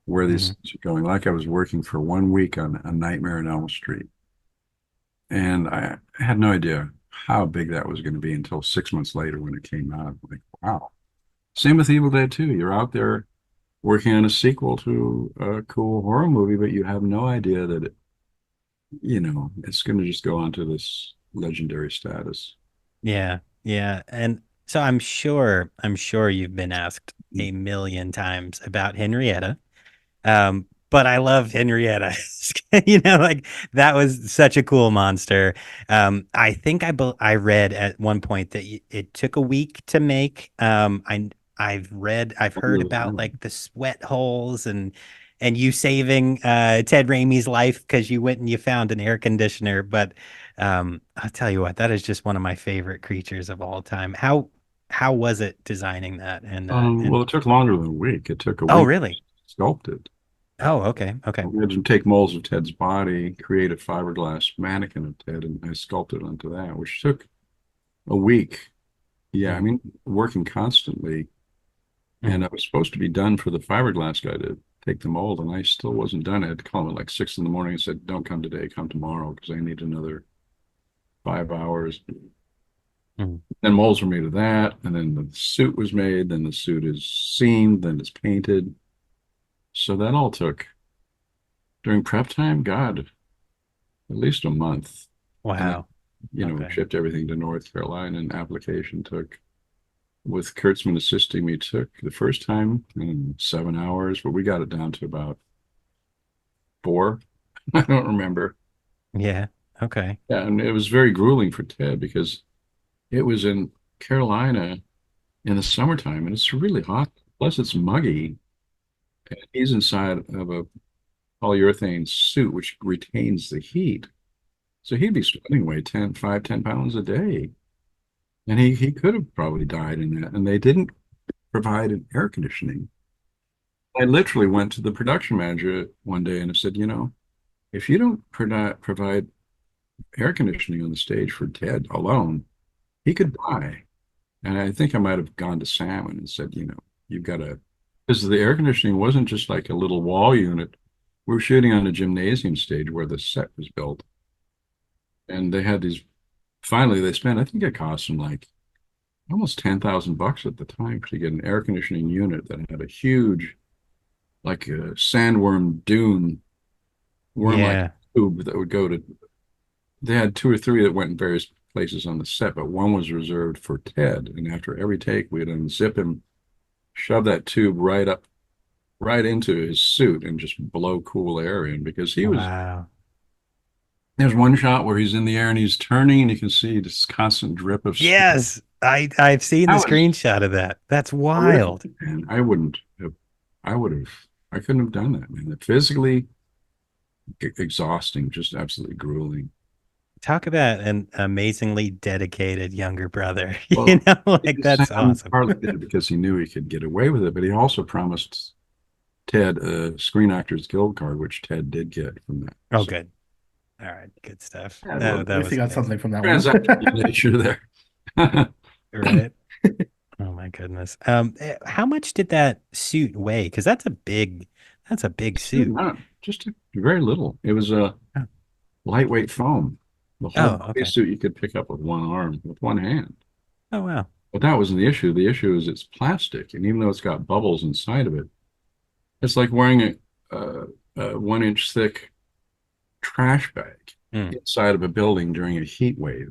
where these Hmm. things are going. Like I was working for 1 week on A Nightmare on Elm Street, and I had no idea how big that was going to be until 6 months later when it came out. Like, wow. Same with Evil Dead 2. You're out there working on a sequel to a cool horror movie, but you have no idea that it's going to just go on to this legendary status. Yeah, yeah. And so I'm sure you've been asked a million times about Henrietta. But I love Henrietta. Like that was such a cool monster. I think I read at one point that it took a week to make. I've heard about like the sweat holes and you saving Ted Raimi's life because you went and you found an air conditioner. But I'll tell you what, that is just one of my favorite creatures of all time. How was it designing that? Well, it took longer than a week. It took a Oh, week really? to sculpt it. Oh, okay, okay. We had to take molds of Ted's body, create a fiberglass mannequin of Ted, and I sculpted onto that, which took a week. Yeah, I mean, working constantly. And I was supposed to be done for the fiberglass guy to take the mold, and I still wasn't done. I had to call him at like 6 in the morning and said, "Don't come today, come tomorrow, because I need another 5 hours." Then molds were made of that, and then the suit was made, then the suit is seamed, then it's painted. So that all took, during prep time, God, at least a month. Wow. And Okay. shipped everything to North Carolina, and application took, with Kurtzman assisting me, took the first time 7 hours, but we got it down to about 4. I don't remember. Yeah. Okay. Yeah, and it was very grueling for Ted because it was in Carolina in the summertime, and it's really hot. Plus, it's muggy. And he's inside of a polyurethane suit, which retains the heat. So he'd be sweating away 10 pounds a day. And he could have probably died in that. And they didn't provide an air conditioning. I literally went to the production manager one day and I said, if you don't provide air conditioning on the stage for Ted alone, he could die. And I think I might have gone to Sam and said, you've got to, because the air conditioning wasn't just like a little wall unit. We were shooting on a gymnasium stage where the set was built. And they had these, finally they spent, I think it cost them like almost $10,000 at the time to get an air conditioning unit that had a huge, like a sandworm dune, worm-like tube that would go to, they had 2 or 3 that went in various places on the set, but one was reserved for Ted. And after every take, we'd unzip him, shove that tube right into his suit and just blow cool air in, because he was, Wow. there's one shot where he's in the air and he's turning and you can see this constant drip of Yes. I've seen the screenshot of that. That's wild. And I couldn't have done that, man. Physically exhausting, just absolutely grueling. Talk about an amazingly dedicated younger brother. Well, Like that's awesome. Partly did it because he knew he could get away with it, but he also promised Ted a Screen Actors Guild card, which Ted did get from that. Oh, good. All right, good stuff. Yeah, that at least he got something from that one. Transaction nature there. Right. Oh my goodness. How much did that suit weigh? Because that's a big suit. Just very little. It was a lightweight foam. The whole suit you could pick up with one arm, with one hand. Oh wow. But that wasn't the issue. The issue is it's plastic, and even though it's got bubbles inside of it, it's like wearing a 1-inch thick trash bag inside of a building during a heat wave.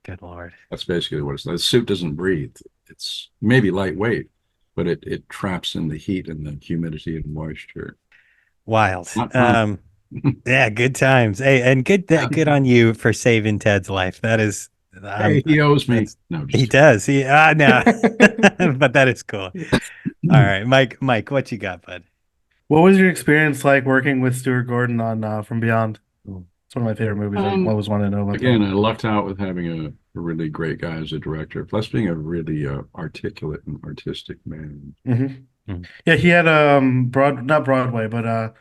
Good Lord. That's basically what it's like. The suit doesn't breathe. It's maybe lightweight, but it traps in the heat and the humidity and moisture. Wild. Yeah, good times. Hey, and good on you for saving Ted's life. That is, hey, he owes me. No, he does. No, but that is cool. All right, Mike, what you got, bud? What was your experience like working with Stuart Gordon on From Beyond? It's one of my favorite movies. I always want to know about again, I lucked out with having a really great guy as a director, plus being a really articulate and artistic man. Yeah, he had not Broadway, but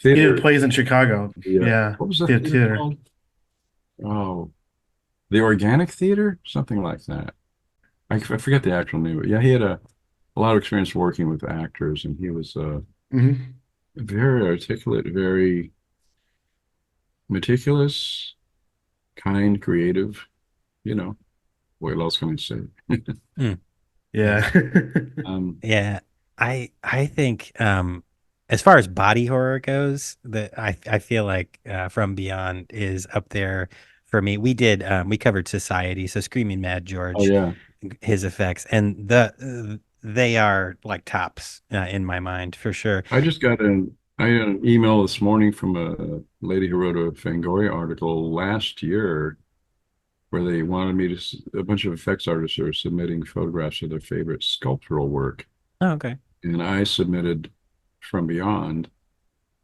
he did plays in Chicago. Yeah. What was the theater called? Oh, the Organic Theater, something like that. I forget the actual name, but yeah, he had a lot of experience working with actors, and he was very articulate, very meticulous, kind, creative. What else can I say? Yeah. Yeah, I think as far as body horror goes, that I feel like From Beyond is up there for me. We covered Society, so Screaming Mad George, Oh yeah, his effects, and they are like tops in my mind for sure. I just got I got an email this morning from a lady who wrote a Fangoria article last year where they wanted me to, a bunch of effects artists are submitting photographs of their favorite sculptural work. Oh, okay. And I submitted From Beyond,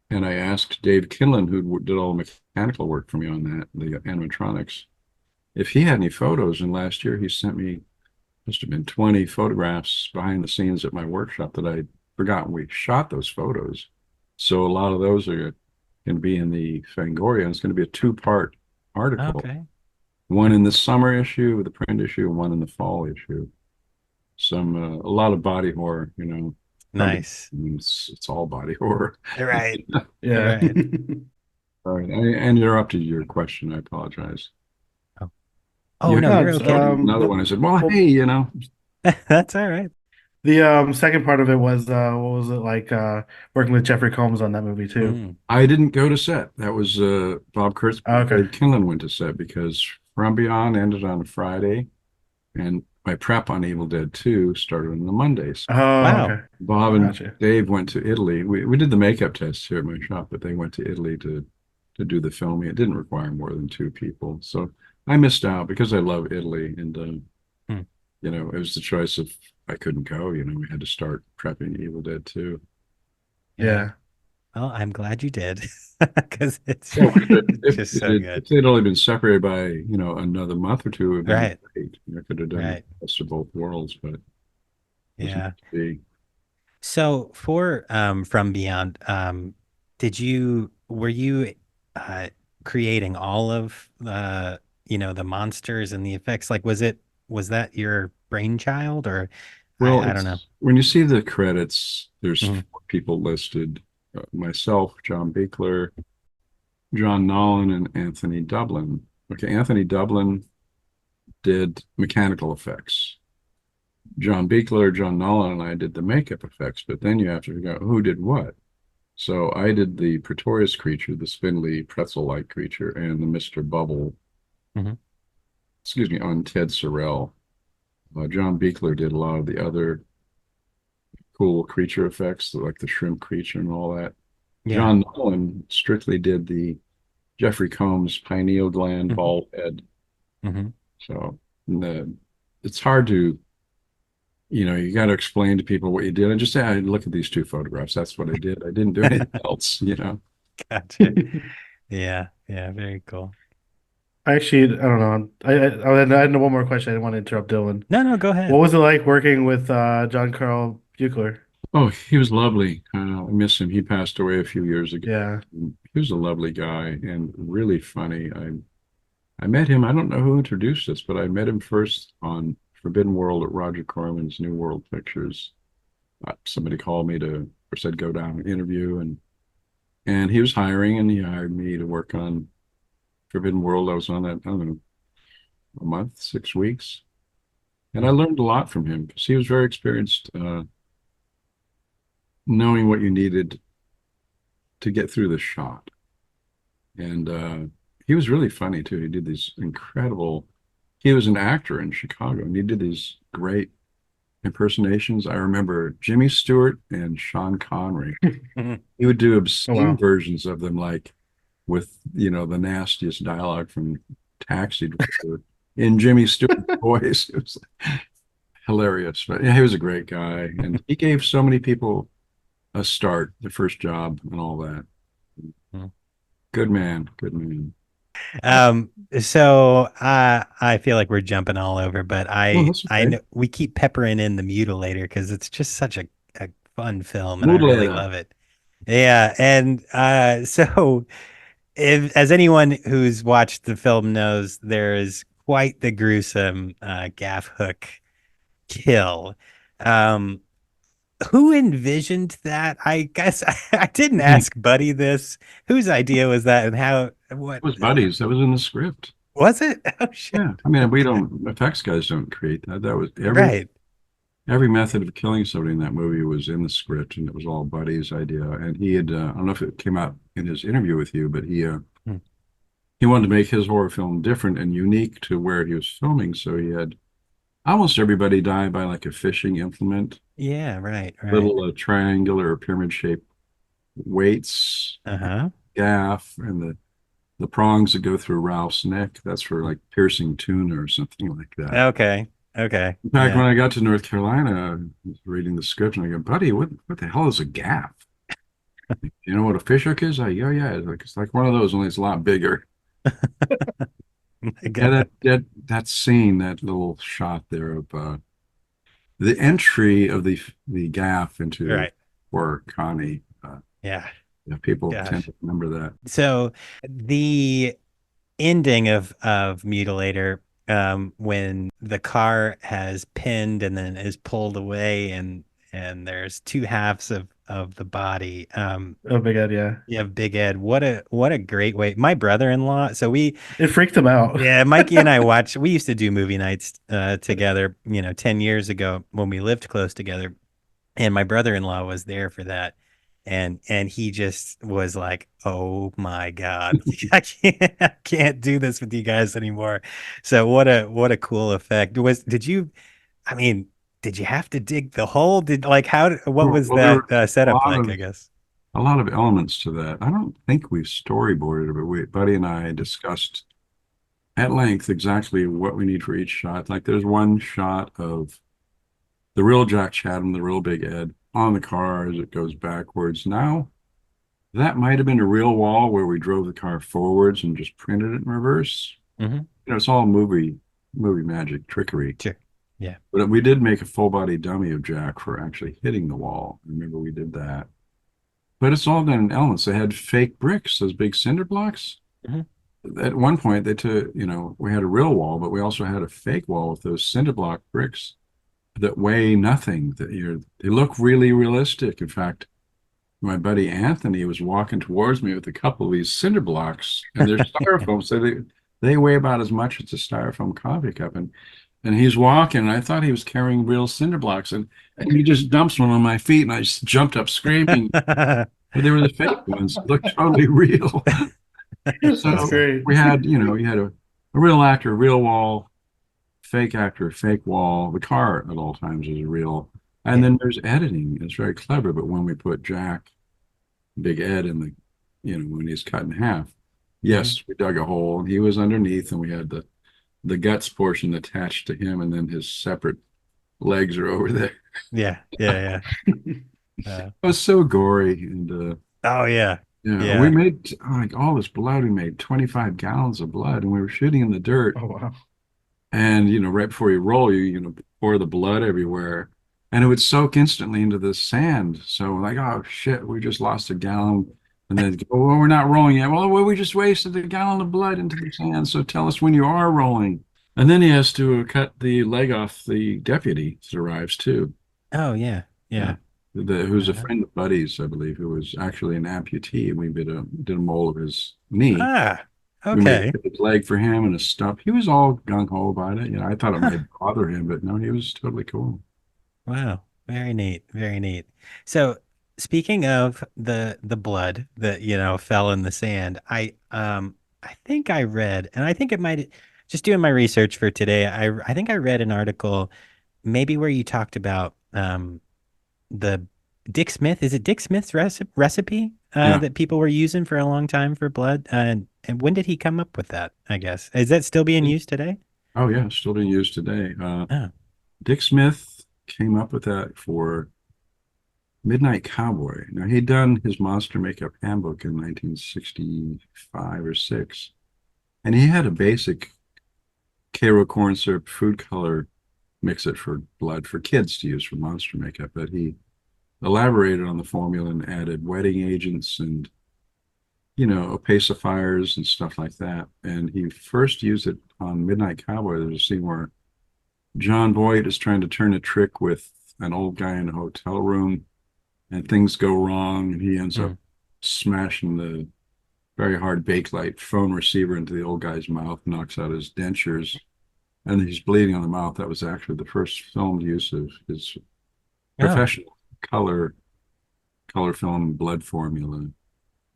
and I asked Dave Kinlan, who did all the mechanical work for me on that, the animatronics, if he had any photos. And last year he sent me, must have been 20 photographs behind the scenes at my workshop that I'd forgotten we shot those photos. So a lot of those are going to be in the Fangoria, and it's going to be a two-part article. Okay. One in the summer issue, the print issue, and one in the fall issue. Some a lot of body horror, you know. Nice. It's all body horror. Right. Yeah. Right. All right, I interrupted your question. I apologize. Oh, You no, had you're okay. another one. I said, well, hey, you know, That's all right. The second part of it was what was it like working with Jeffrey Combs on that movie too? Mm. I didn't go to set. That was Bob Kurtz. Oh, okay. Dave Kinlan went to set because From Beyond ended on a Friday, and my prep on Evil Dead 2 started on the Mondays. Oh, Wow. okay. Bob and Gotcha. Dave went to Italy. We did the makeup tests here at my shop, but they went to Italy to do the filming. It didn't require more than 2 people, so I missed out because I love Italy, and you know, it was the choice of I couldn't go. You know, we had to start prepping Evil Dead 2. Yeah. Well, I'm glad you did because it's Yeah, if, just so good. if they'd only been separated by, you know, another month or two, it would have been Right. great. You know, could have done Right. the best of both worlds, but it wasn't Yeah. to be. So for From Beyond, were you creating all of the monsters and the effects? Like was that your brainchild or Well, I don't know. when you see the credits, there's Mhm. 4 people listed: myself, John Biekler, John Nolan, and Anthony Dublin. Okay, Anthony Dublin did mechanical effects. John Biekler, John Nolan, and I did the makeup effects, but then you have to figure out who did what. So I did the Pretorius creature, the spindly pretzel-like creature, and the Mr. Bubble, Mhm. excuse me, on Ted Sorrell. John Biekler did a lot of the other cool creature effects, like the shrimp creature and all that. Yeah. John Nolan strictly did the Jeffrey Combs pineal gland Mhm. bald head. Mhm. So it's hard to, you know, you got to explain to people what you did and just say, I look at these 2 photographs. That's what I did. I didn't do anything else, you know. Gotcha. Yeah. Yeah. Very cool. Actually, I don't know. I had one more question. I didn't want to interrupt Dylan. No, go ahead. What was it like working with John Carl Buechler? Oh, he was lovely. I miss him. He passed away a few years ago. Yeah. He was a lovely guy and really funny. I met him. I don't know who introduced us, but I met him first on Forbidden World at Roger Corman's New World Pictures. Somebody called me or said go down and interview, and he was hiring, and he hired me to work on Forbidden World. I was on that, I don't know, a month, 6 weeks, and I learned a lot from him because he was very experienced, knowing what you needed to get through the shot, and he was really funny too. He did these incredible. He was an actor in Chicago, and he did these great impersonations. I remember Jimmy Stewart and Sean Connery. Mhm. He would do obscene Oh, wow. versions of them, like with, you know, the nastiest dialogue from Taxi Driver in Jimmy Stewart's voice. It was hilarious. But yeah, he was a great guy, and he gave so many people a start, the first job, and all that. Mhm. Good man, good man. So I feel like we're jumping all over, but Oh, I that's I okay. know we keep peppering in the Mutilator because it's just such a fun film and I really Mutilator. love it. Yeah, and so if as anyone who's watched the film knows, there is quite the gruesome gaff hook kill. Um, who envisioned that? I guess I didn't ask Buddy this. Whose idea was that, and how? What It was buddies. That was in the script. was it? Oh shit! Yeah, I mean, we don't, effects guys don't create that. That was Right. every method of killing somebody in that movie was in the script, and it was all Buddy's idea. And he had, I don't know if it came out in his interview with you, but he wanted to make his horror film different and unique to where he was filming. So he had almost everybody died by like a fishing implement, Yeah, right, right. little triangular or pyramid shaped weights, Uh-huh. gaff, and the prongs that go through Ralph's neck. That's for like piercing tuna or something like that. Okay. Okay. In fact, Yeah. when I got to North Carolina, I was reading the script and I go, buddy, what the hell is a gaff? You know what a fish hook is? Yeah. It's like one of those, only it's a lot bigger. My Yeah, God. that scene, that little shot there of the entry of the gaff into Right. poor Connie. Yeah. Yeah, people tend Gosh. to remember that. So the ending of Mutilator, when the car has pinned and then is pulled away and there's two halves of the body. Oh, Big Ed, yeah. You have Big Ed. What a great way. My brother-in-law. So It freaked him out. yeah, Mikey and I we used to do movie nights together, 10 years ago when we lived close together. And my brother-in-law was there for that. And he just was like, "Oh my God, I can't do this with you guys anymore." So what a cool effect. I mean, did you have to dig the hole? What was Well, there that were a setup lot like, of I guess? a lot of elements to that. I don't think we storyboarded it, but Buddy and I discussed at length exactly what we need for each shot. Like there's one shot of the real Jack Chatham, the real Big Ed, on the car as it goes backwards. Now, that might have been a real wall where we drove the car forwards and just printed it in reverse. Mm-hmm. It's all movie magic trickery. Sure. Yeah. But we did make a full body dummy of Jack for actually hitting the wall. Remember, we did that. But it's all done in elements. They had fake bricks, those big cinder blocks. Mm-hmm. At one point, they took, we had a real wall, but we also had a fake wall with those cinder block bricks that weigh nothing. They look really realistic. In fact, my buddy Anthony was walking towards me with a couple of these cinder blocks, and they're styrofoam, so they weigh about as much as a styrofoam coffee cup. And he's walking, and I thought he was carrying real cinder blocks, and he just dumps one on my feet, and I just jumped up screaming. But they were the fake ones. They looked totally real. That's So great. we had, you had a real actor, real wall, fake actor, fake wall. The car at all times is real. And then there's editing. It's very clever. But when we put Jack, Big Ed in when he's cut in half, yes, we dug a hole. He was underneath, and we had the guts portion attached to him, and then his separate legs are over there. Yeah. Yeah. It was so gory. And Oh yeah. yeah, we made like all this blood. We made 25 gallons of blood, and we were shooting in the dirt. Oh, wow. And right before you roll, you pour the blood everywhere, and it would soak instantly into the sand. So like, oh shit, we just lost a gallon. And then, well, we're not rolling yet. Well, we just wasted a gallon of blood into the sand. So tell us when you are rolling. And then he has to cut the leg off the deputy that arrives too. Oh yeah. Yeah. Who's a friend of Buddy's, I believe, who was actually an amputee. We did a mole of his knee. Ah. We made Okay. his leg for him and a stump. He was all gung ho about it. I thought it might bother him, but no, he was totally cool. Wow. Very neat. Very neat. So speaking of the blood that, fell in the sand, I think I read, and I think it might just doing my research for today, I think I read an article maybe where you talked about the Dick Smith. Is it Dick Smith's recipe Yeah. that people were using for a long time for blood? And when did he come up with that, I guess? Is that still being used today? Oh yeah, still being used today. Oh. Dick Smith came up with that for Midnight Cowboy. Now he'd done his monster makeup handbook in 1965 or six, and he had a basic Karo corn syrup food color mix it for blood for kids to use for monster makeup, but he elaborated on the formula and added wetting agents and opacifiers and stuff like that. And he first used it on Midnight Cowboy. There's a scene where John Boyd is trying to turn a trick with an old guy in a hotel room, and things go wrong, and he ends up smashing the very hard Bakelite phone receiver into the old guy's mouth, knocks out his dentures, and he's bleeding on the mouth. That was actually the first filmed use of his professional color film blood formula.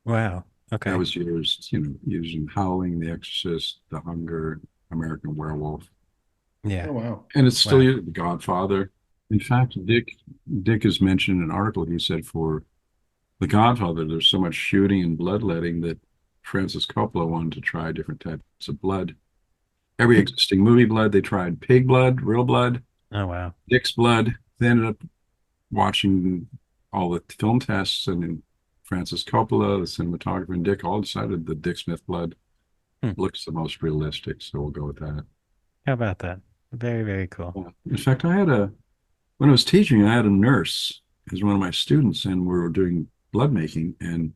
Wow. Okay. That was used, using Howling, The Exorcist, The Hunger, American Werewolf. Yeah. Oh wow. And it's still Wow. used, The Godfather. In fact, Dick has mentioned in an article, he said for The Godfather, there's so much shooting and bloodletting that Francis Coppola wanted to try different types of blood. Every existing movie blood, they tried pig blood, real blood, Oh wow. Dick's blood. They ended up watching all the film tests, and then Francis Coppola, the cinematographer, and Dick all decided that Dick Smith blood Hmm. looks the most realistic, so we'll go with that. How about that? Very, very cool. Yeah. In fact, when I was teaching, I had a nurse as one of my students, and we were doing blood making, and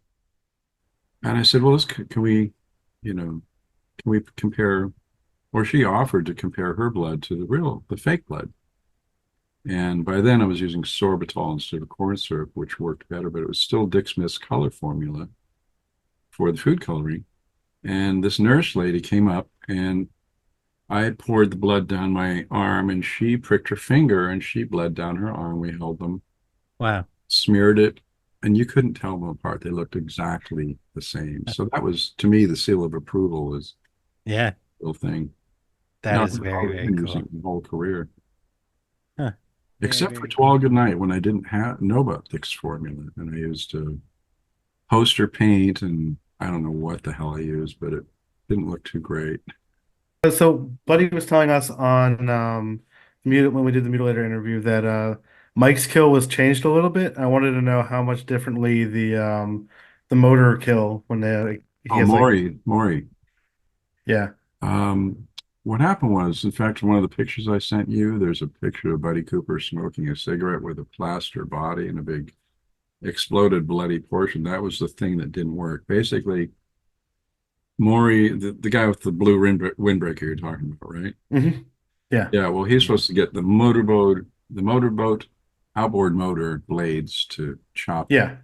I said, well, can we, you know, can we compare, or she offered to compare her blood to the fake blood. And by then I was using sorbitol instead of corn syrup, which worked better, but it was still Dick Smith's color formula for the food coloring. And this nurse lady came up, and I had poured the blood down my arm, and she pricked her finger and she bled down her arm. We held them, Wow. smeared it, and you couldn't tell them apart. They looked exactly the same. So that was, to me, the seal of approval was Yeah. the real thing. That is very, very Been cool. using it my whole career. Huh. Except Very, for very To All Good Night, when I didn't know about Dick's formula, and I used poster paint, and I don't know what the hell I used, but it didn't look too great. So Buddy was telling us on when we did the Mutilator interview that Mike's kill was changed a little bit. I wanted to know how much differently the motor kill when he Oh, has like Maury. yeah. Um, what happened was, in fact, one of the pictures I sent you, there's a picture of Buddy Cooper smoking a cigarette with a plaster body and a big exploded bloody portion. That was the thing that didn't work. Basically, Maury, the guy with the blue windbreaker you're talking about, right? Hmm. Yeah. Yeah, well, he's supposed to get the motorboat outboard motor blades to chop. Yeah.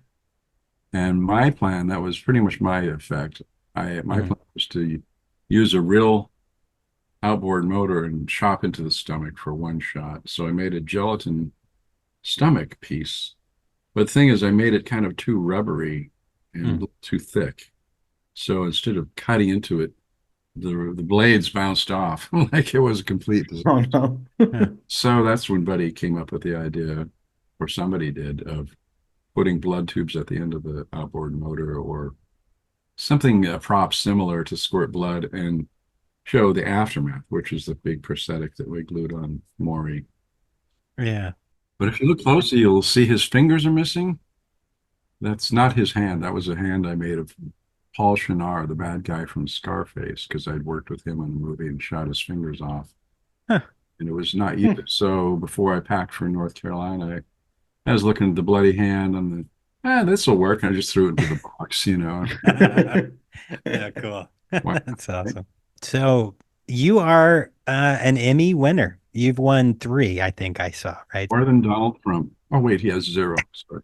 And my plan, that was pretty much my effect. My Mhm. plan was to use a real outboard motor and chop into the stomach for one shot. So I made a gelatin stomach piece. But the thing is, I made it kind of too rubbery and too thick. So instead of cutting into it, the blades bounced off like it was a complete disaster. Oh no. So that's when Buddy came up with the idea, or somebody did, of putting blood tubes at the end of the outboard motor, or something, a prop similar to squirt blood and show the aftermath, which is the big prosthetic that we glued on Maury. Yeah. But if you look closely, you'll see his fingers are missing. That's not his hand. That was a hand I made of Paul Shinar, the bad guy from Scarface, because I'd worked with him on the movie and shot his fingers off. Huh. And it was not used. So before I packed for North Carolina, I was looking at the bloody hand and this will work. And I just threw it into the box, Yeah, cool. Wow. That's awesome. So you are an Emmy winner. You've won 3, I think I saw, right? More than Donald Trump. Oh, wait, he has 0. Sorry.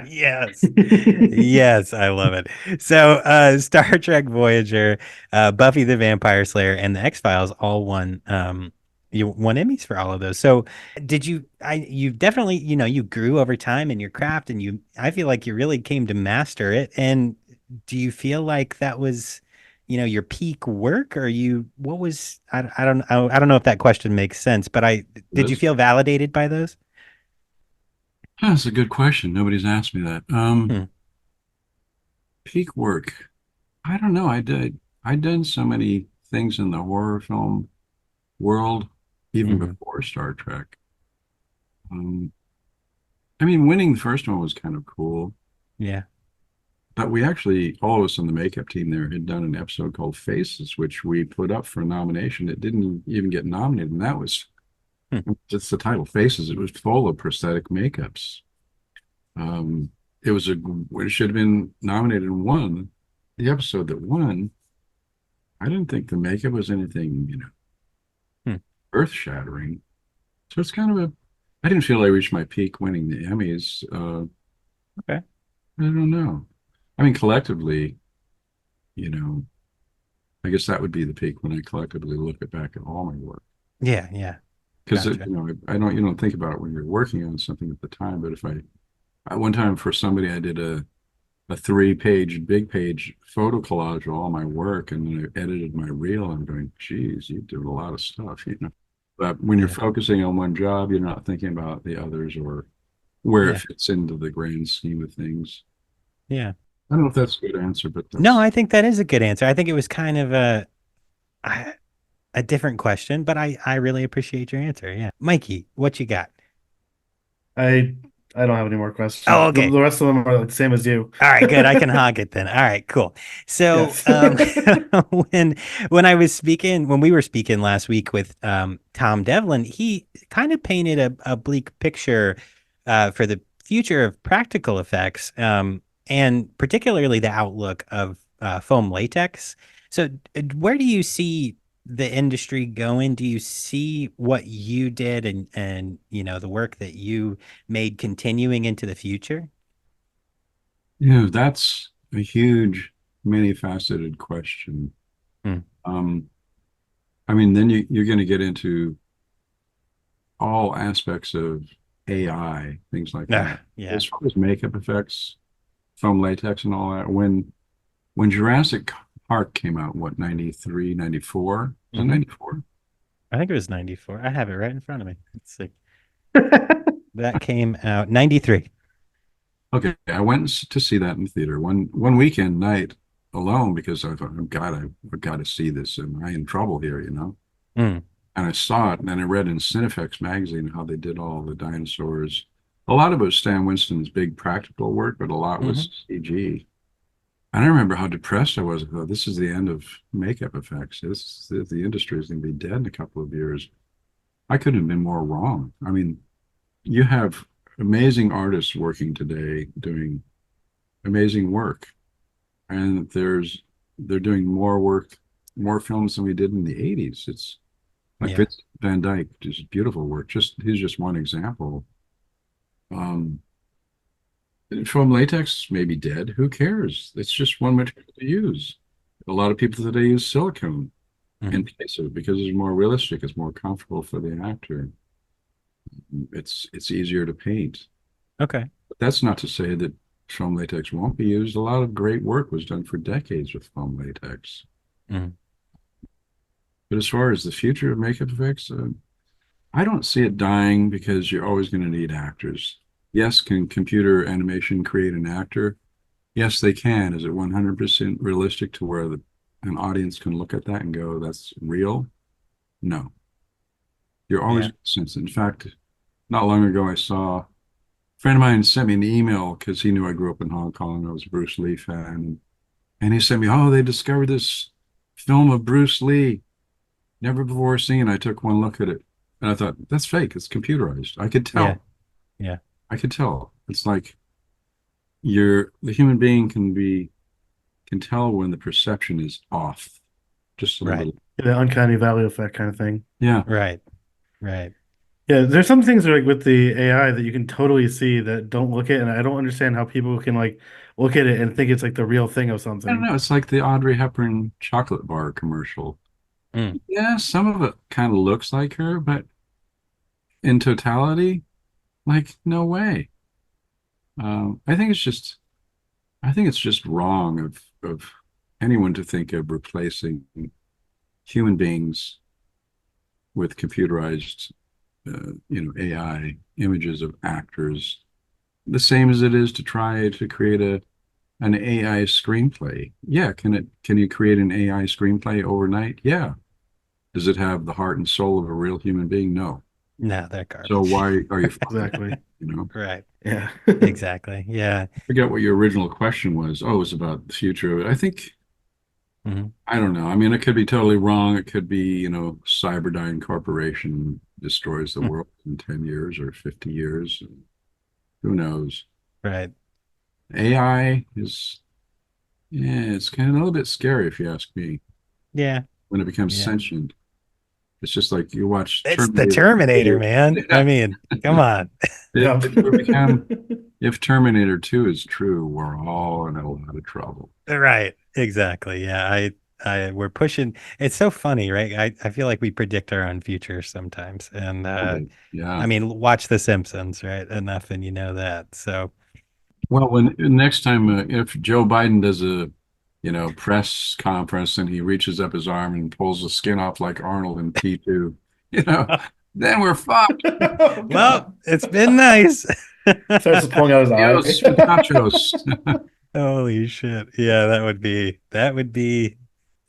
Yes. Yes, I love it. So Star Trek Voyager, Buffy the Vampire Slayer, and the X-Files all won you won Emmys for all of those. So you definitely, you grew over time in your craft, and I feel like you really came to master it. And do you feel like that was, your peak work, or what was, I don't know if that question makes sense, but did you feel validated by those? That's a good question. Nobody's asked me that. Peak work. I don't know. I'd done so many things in the horror film world, even before Star Trek. I mean, winning the first one was kind of cool. Yeah. But we actually, all of us on the makeup team there, had done an episode called Faces, which we put up for a nomination. It didn't even get nominated, and that was just the title, Faces. It was full of prosthetic makeups. It should have been nominated and won. The episode that won, I didn't think the makeup was anything, earth-shattering. So it's kind of I didn't feel I reached my peak winning the Emmys. Okay. I don't know. I mean, collectively, I guess that would be the peak when I collectively look back at all my work. Yeah, yeah. Because Gotcha. you don't think about it when you're working on something at the time. But if one time for somebody, I did a 3-page, big page photo collage of all my work, and then I edited my reel. I'm going, geez, you did a lot of stuff, But when you're Yeah. focusing on one job, you're not thinking about the others or where it Yeah. fits into the grand scheme of things. Yeah. I don't know if that's a good answer, but No, that's I think that is a good answer. I think it was kind of a different question, but I really appreciate your answer. Yeah. Mikey, what you got? I I don't have any more questions. Oh, The, okay. the rest of them are like the same as you. All right, good. I can hog it then. All right, cool. So, Yes. when when I was speaking, when we were speaking last week with Tom Devlin, he kind of painted a bleak picture for the future of practical effects, and particularly the outlook of foam latex. So, where do you see the industry going? Do you see what you did and the work that you made continuing into the future? that's a huge, many-faceted question. Hmm. Um, I mean, then you're going to get into all aspects of AI, things like that. Yeah. As far as makeup effects, foam latex and all that, when Jurassic Park came out, what, 93, 94? Was it Hmm. 94? I think it was 94. I have it right in front of me. Let's see. That came out 93. Okay, I went to see that in the theater one weekend night alone because I thought, oh God, I've got to see this. Am I in trouble here, you know? Mm. And I saw it, and then I read in Cinefex magazine how they did all the dinosaurs. A lot of it was Stan Winston's big practical work, but a lot Hmm. was CG. And I remember how depressed I was. I thought, this is the end of makeup effects. The industry is going to be dead in a couple of years. I couldn't have been more wrong. I mean, you have amazing artists working today doing amazing work, and they're doing more work, more films than we did in the 80s. It's like Yeah. Vince Van Dyke, just beautiful work. He's just one example. Um, Foam latex may be dead. Who cares? It's just one material to use. A lot of people today use silicone in Hmm. place of it because it's more realistic. It's more comfortable for the actor. It's easier to paint. Okay. But that's not to say that foam latex won't be used. A lot of great work was done for decades with foam latex. Mm. But as far as the future of makeup effects, I don't see it dying because you're always going to need actors. Yes, can computer animation create an actor? Yes, they can. Is it 100% realistic to where an audience can look at that and go, that's real? No. You're always, Yeah. since in fact, not long ago, I saw a friend of mine sent me an email because he knew I grew up in Hong Kong. I was a Bruce Lee fan. And he sent me, oh, they discovered this film of Bruce Lee. Never before seen. I took one look at it and I thought, that's fake. It's computerized. I could Yeah. tell. Yeah. I could tell. It's like the human being can tell when the perception is off just a Right. little. The uncanny valley effect kind of thing. Yeah. Right. Right. Yeah, there's some things like with the AI that you can totally see that don't look it, and I don't understand how people can like look at it and think it's like the real thing of I don't something. know. It's like the Audrey Hepburn chocolate bar commercial. Mm. Yeah, some of it kind of looks like her, but in totality, like no way. I think it's just wrong of anyone to think of replacing human beings with computerized, AI images of actors, the same as it is to try to create an AI screenplay. Yeah, can you create an AI screenplay overnight? Yeah. Does it have the heart and soul of a real human being? No. No, they're So garbage. why are you Exactly. you know? Right. Yeah. Exactly. Yeah. I forget what your original question was. Oh, it was about the future of it. I think Hmm. I don't know. I mean, it could be totally wrong. It could be, Cyberdyne Corporation destroys the world in 10 years or 50 years. Who knows? Right. AI is, yeah, it's kind of a little bit scary if you ask me Yeah. when it becomes Yeah. sentient. It's just like you watch It's the Terminator. Terminator, man. I Yeah. mean, come on. Yeah. If Terminator 2 is true, we're all in a lot of trouble. Right. Exactly. Yeah. We're pushing. It's so funny, right? I feel like we predict our own future sometimes. And Yeah. I mean, watch The Simpsons, right? Enough and you know that. So Well, when next time, if Joe Biden does a, press conference and he reaches up his arm and pulls the skin off like Arnold in T2, you know, then we're fucked. Well, it's been nice. Starts pulling out his Adios, eye. muchachos. Holy shit. Yeah, that would be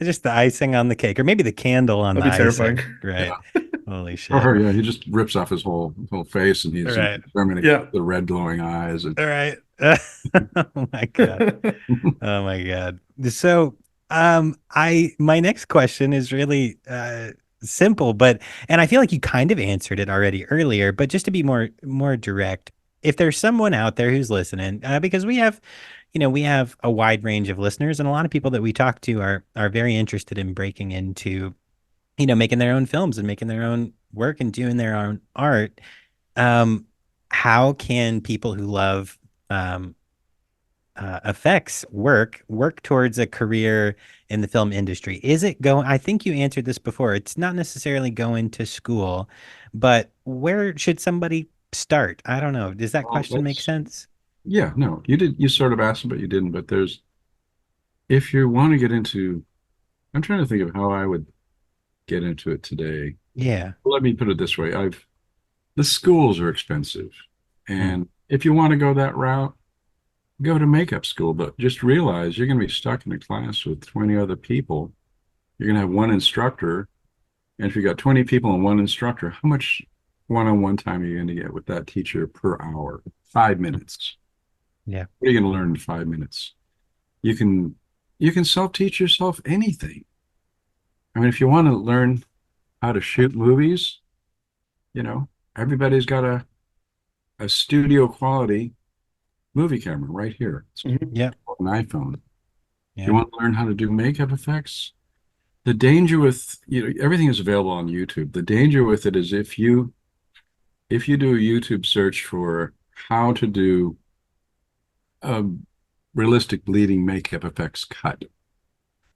just the icing on the cake, or maybe the candle on the That'd be terrifying. icing. Right. Yeah. Holy shit. Or yeah, he just rips off his whole face, and he's Right. determined Yeah. the red glowing eyes. And All right. Oh my God. Oh my God. So, my next question is really simple, but and I feel like you kind of answered it already earlier, but just to be more direct, if there's someone out there who's listening, because we have a wide range of listeners, and a lot of people that we talk to are very interested in breaking into, making their own films and making their own work and doing their own art. How can people who love effects work towards a career in the film industry? Is it going? I think you answered this before. It's not necessarily going to school, but where should somebody start? I don't know. Does that well, question make sense? yeah, no, you did. You sort of asked, but you didn't. But if you want to get into, I'm trying to think of how I would get into it today. Yeah. Let me put it this way: the schools are expensive, Hmm. and if you want to go that route, go to makeup school. But just realize you're going to be stuck in a class with 20 other people. You're going to have one instructor, and if you got 20 people and one instructor, how much one-on-one time are you going to get with that teacher per hour? 5 minutes. Yeah. What are you going to learn in 5 minutes? You can self-teach yourself anything. I mean, if you want to learn how to shoot movies, everybody's got a studio quality movie camera right here. It's Yeah. an iPhone. Yeah. You want to learn how to do makeup effects? The danger with, everything is available on YouTube. The danger with it is if you do a YouTube search for how to do a realistic bleeding makeup effects cut,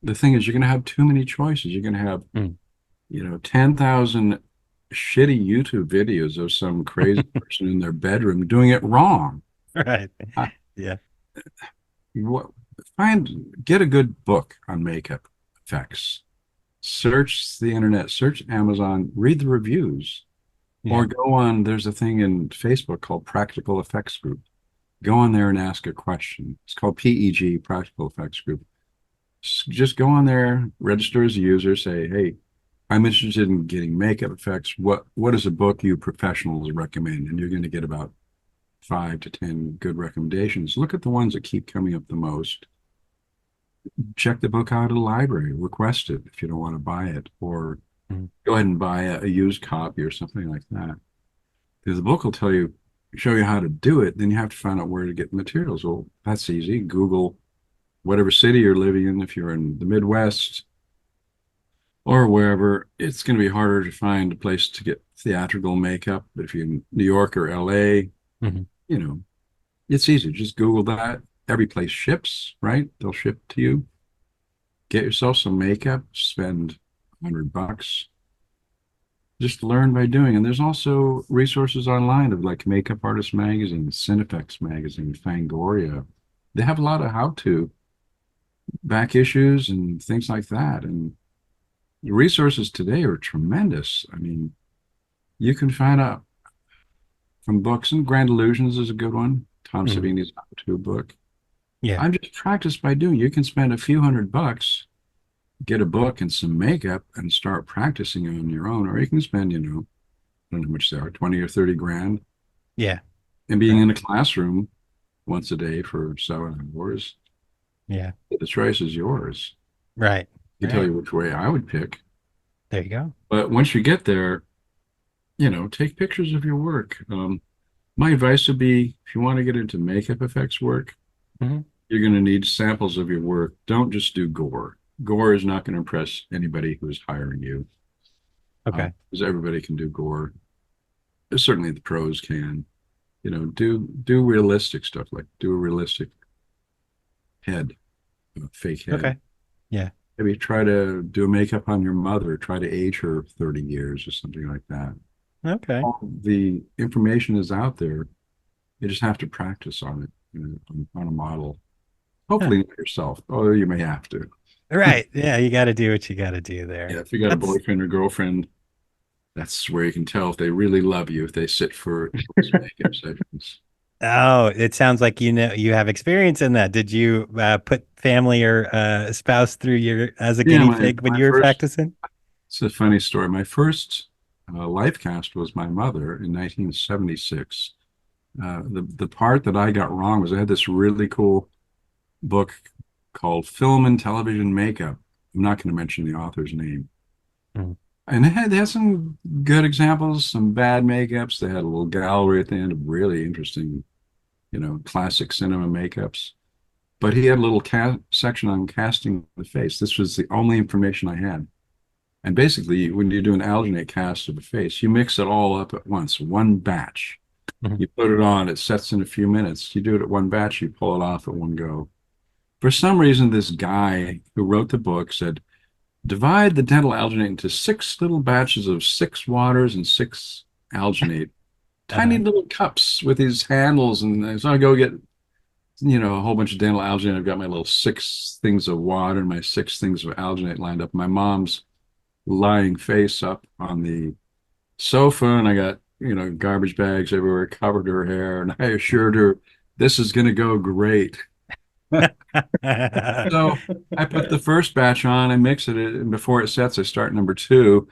the thing is you're going to have too many choices. You're going to have, 10,000 shitty YouTube videos of some crazy person in their bedroom doing it wrong. Right. Uh, Yeah. Get a good book on makeup effects. Search the internet, search Amazon, read the reviews, or go on. There's a thing in Facebook called Practical Effects Group. Go on there and ask a question. It's called PEG, Practical Effects Group. Just go on there, register as a user, say, hey, I'm interested in getting makeup effects. What is a book you professionals recommend? And you're going to get about 5 to 10 good recommendations. Look at the ones that keep coming up the most. Check the book out at a library, request it if you don't want to buy it, or go ahead and buy a used copy or something like that. Because the book will show you how to do it. Then you have to find out where to get materials. Well, that's easy. Google whatever city you're living in. If you're in the Midwest or wherever, it's going to be harder to find a place to get theatrical makeup. But if you're in New York or LA, it's easy. Just Google that. Every place ships, right? They'll ship to you. Get yourself some makeup, spend $100. Just learn by doing. And there's also resources online of like Makeup Artist Magazine, Cinefex Magazine, Fangoria. They have a lot of how-to back issues and things like that. And the resources today are tremendous. I mean, you can find out from books, and Grand Illusions is a good one. Tom Savini's how-to book. Yeah. I'm just practiced by doing. You can spend a few $100, get a book and some makeup, and start practicing on your own. Or you can spend, I don't know how much they are, 20 or 30 grand. Yeah. And being in a classroom once a day for 7 hours. Yeah. The choice is yours. Right. I can tell you which way I would pick. There you go. But once you get there, take pictures of your work. My advice would be, if you want to get into makeup effects work, you're going to need samples of your work. Don't just do gore. Gore is not going to impress anybody who's hiring you. Okay. Because everybody can do gore. Certainly the pros can. Do realistic stuff, like do a realistic head, a fake head. Okay. Yeah. Maybe try to do a makeup on your mother. Try to age her 30 years or something like that. Okay. All the information is out there. You just have to practice on it, on a model. Hopefully not yourself, although you may have to. Right. Yeah, you got to do what you got to do there. Yeah, if you got a boyfriend or girlfriend, That's where you can tell if they really love you, if they sit for those makeup sessions. Oh, it sounds like you have experience in that. Did you put family or spouse through your as a Yeah, guinea pig when my you were first, practicing? it's a funny story. My first life cast was my mother in 1976. The part that I got wrong was I had this really cool book called Film and Television Makeup. I'm not going to mention the author's name. Mm. And they had some good examples, some bad makeups. They had a little gallery at the end of really interesting, classic cinema makeups. But he had a little section on casting the face. This was the only information I had. And basically, when you do an alginate cast of a face, you mix it all up at once, one batch. Mhm. You put it on, it sets in a few minutes. You do it at one batch, you pull it off at one go. For some reason, this guy who wrote the book said, divide the dental alginate into 6 little batches of 6 waters and 6 alginate, tiny little cups with these handles. And so I go get, a whole bunch of dental alginate. I've got my little 6 things of water and my 6 things of alginate lined up. My mom's lying face up on the sofa, and I got, garbage bags everywhere, covered her hair. And I assured her, this is going to go great. So I put the first batch on, I mix it, and before it sets, I start number 2,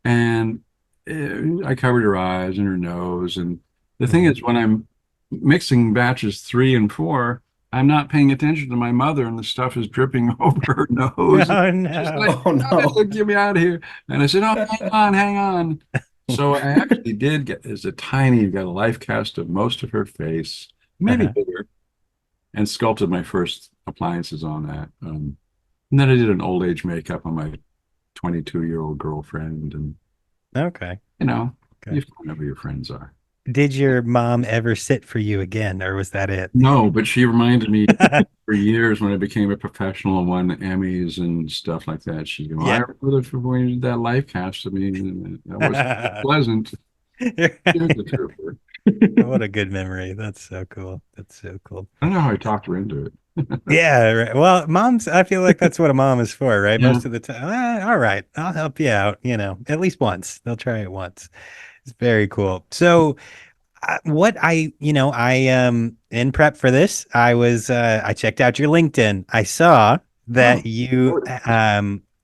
and I covered her eyes and her nose. And the thing is, when I'm mixing batches 3 and 4, I'm not paying attention to my mother, and the stuff is dripping over her nose. Oh She's no. like, Oh no. get me out of here. And I said, oh, hang on. So I actually did get, as a tiny, got a life cast of most of her face, maybe Uh-huh. bigger, and sculpted my first appliances on that. And then I did an old age makeup on my 22-year-old girlfriend. And, Okay. you Okay. find out who your friends are. Did your mom ever sit for you again, or was that it? No, but she reminded me for years when I became a professional and won Emmys and stuff like that. She'd go, I Yeah. remember when you did that live cast of me. And that was pleasant. She was a trooper. What a good memory. That's so cool. That's so cool. I don't know how I talked her into it. Yeah, right. Well, moms, I feel like that's what a mom is for, right? Yeah. Most of the time. All right, I'll help you out, at least once. They'll try it once. It's very cool. So, what in prep for this, I checked out your LinkedIn. I saw that Oh, you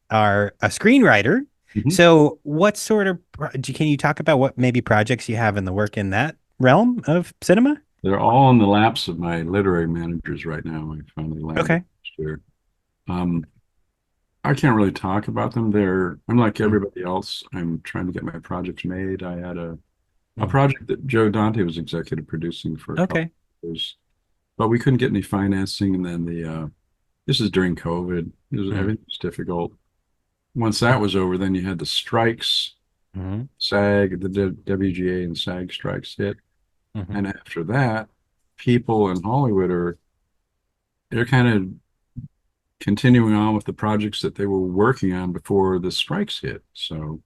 are a screenwriter. Mhm. So, what sort of can you talk about what maybe projects you have in the work in that realm of cinema? They're all in the laps of my literary managers right now. I finally landed Okay. last year. Um, I can't really talk about them. I'm like everybody else. I'm trying to get my projects made. I had a Mm. project that Joe Dante was executive producing for a couple Okay. of years, but we couldn't get any financing. And then this is during COVID. Everything was difficult. Once that was over, then you had the strikes, Mm-hmm. SAG, the WGA and SAG strikes hit. Mm-hmm. And after that, people in Hollywood they're kind of continuing on with the projects that they were working on before the strikes hit. So,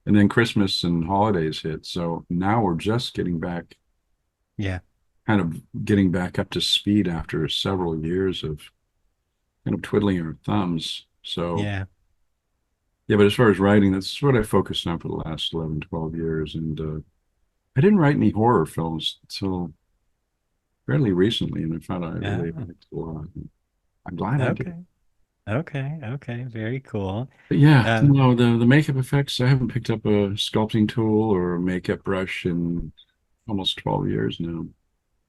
and then Christmas and holidays hit. So now we're just getting back, Yeah. kind of getting back up to speed after several years of kind of twiddling our thumbs. So, Yeah. yeah, but as far as writing, that's what I focused on for the last 11, 12 years. And I didn't write any horror films until fairly recently, and I found out I really Oh, liked it a lot. I'm glad I okay. did. Okay. Okay. Very cool. But yeah, Uh, no, the makeup effects, I haven't picked up a sculpting tool or a makeup brush in almost 12 years now.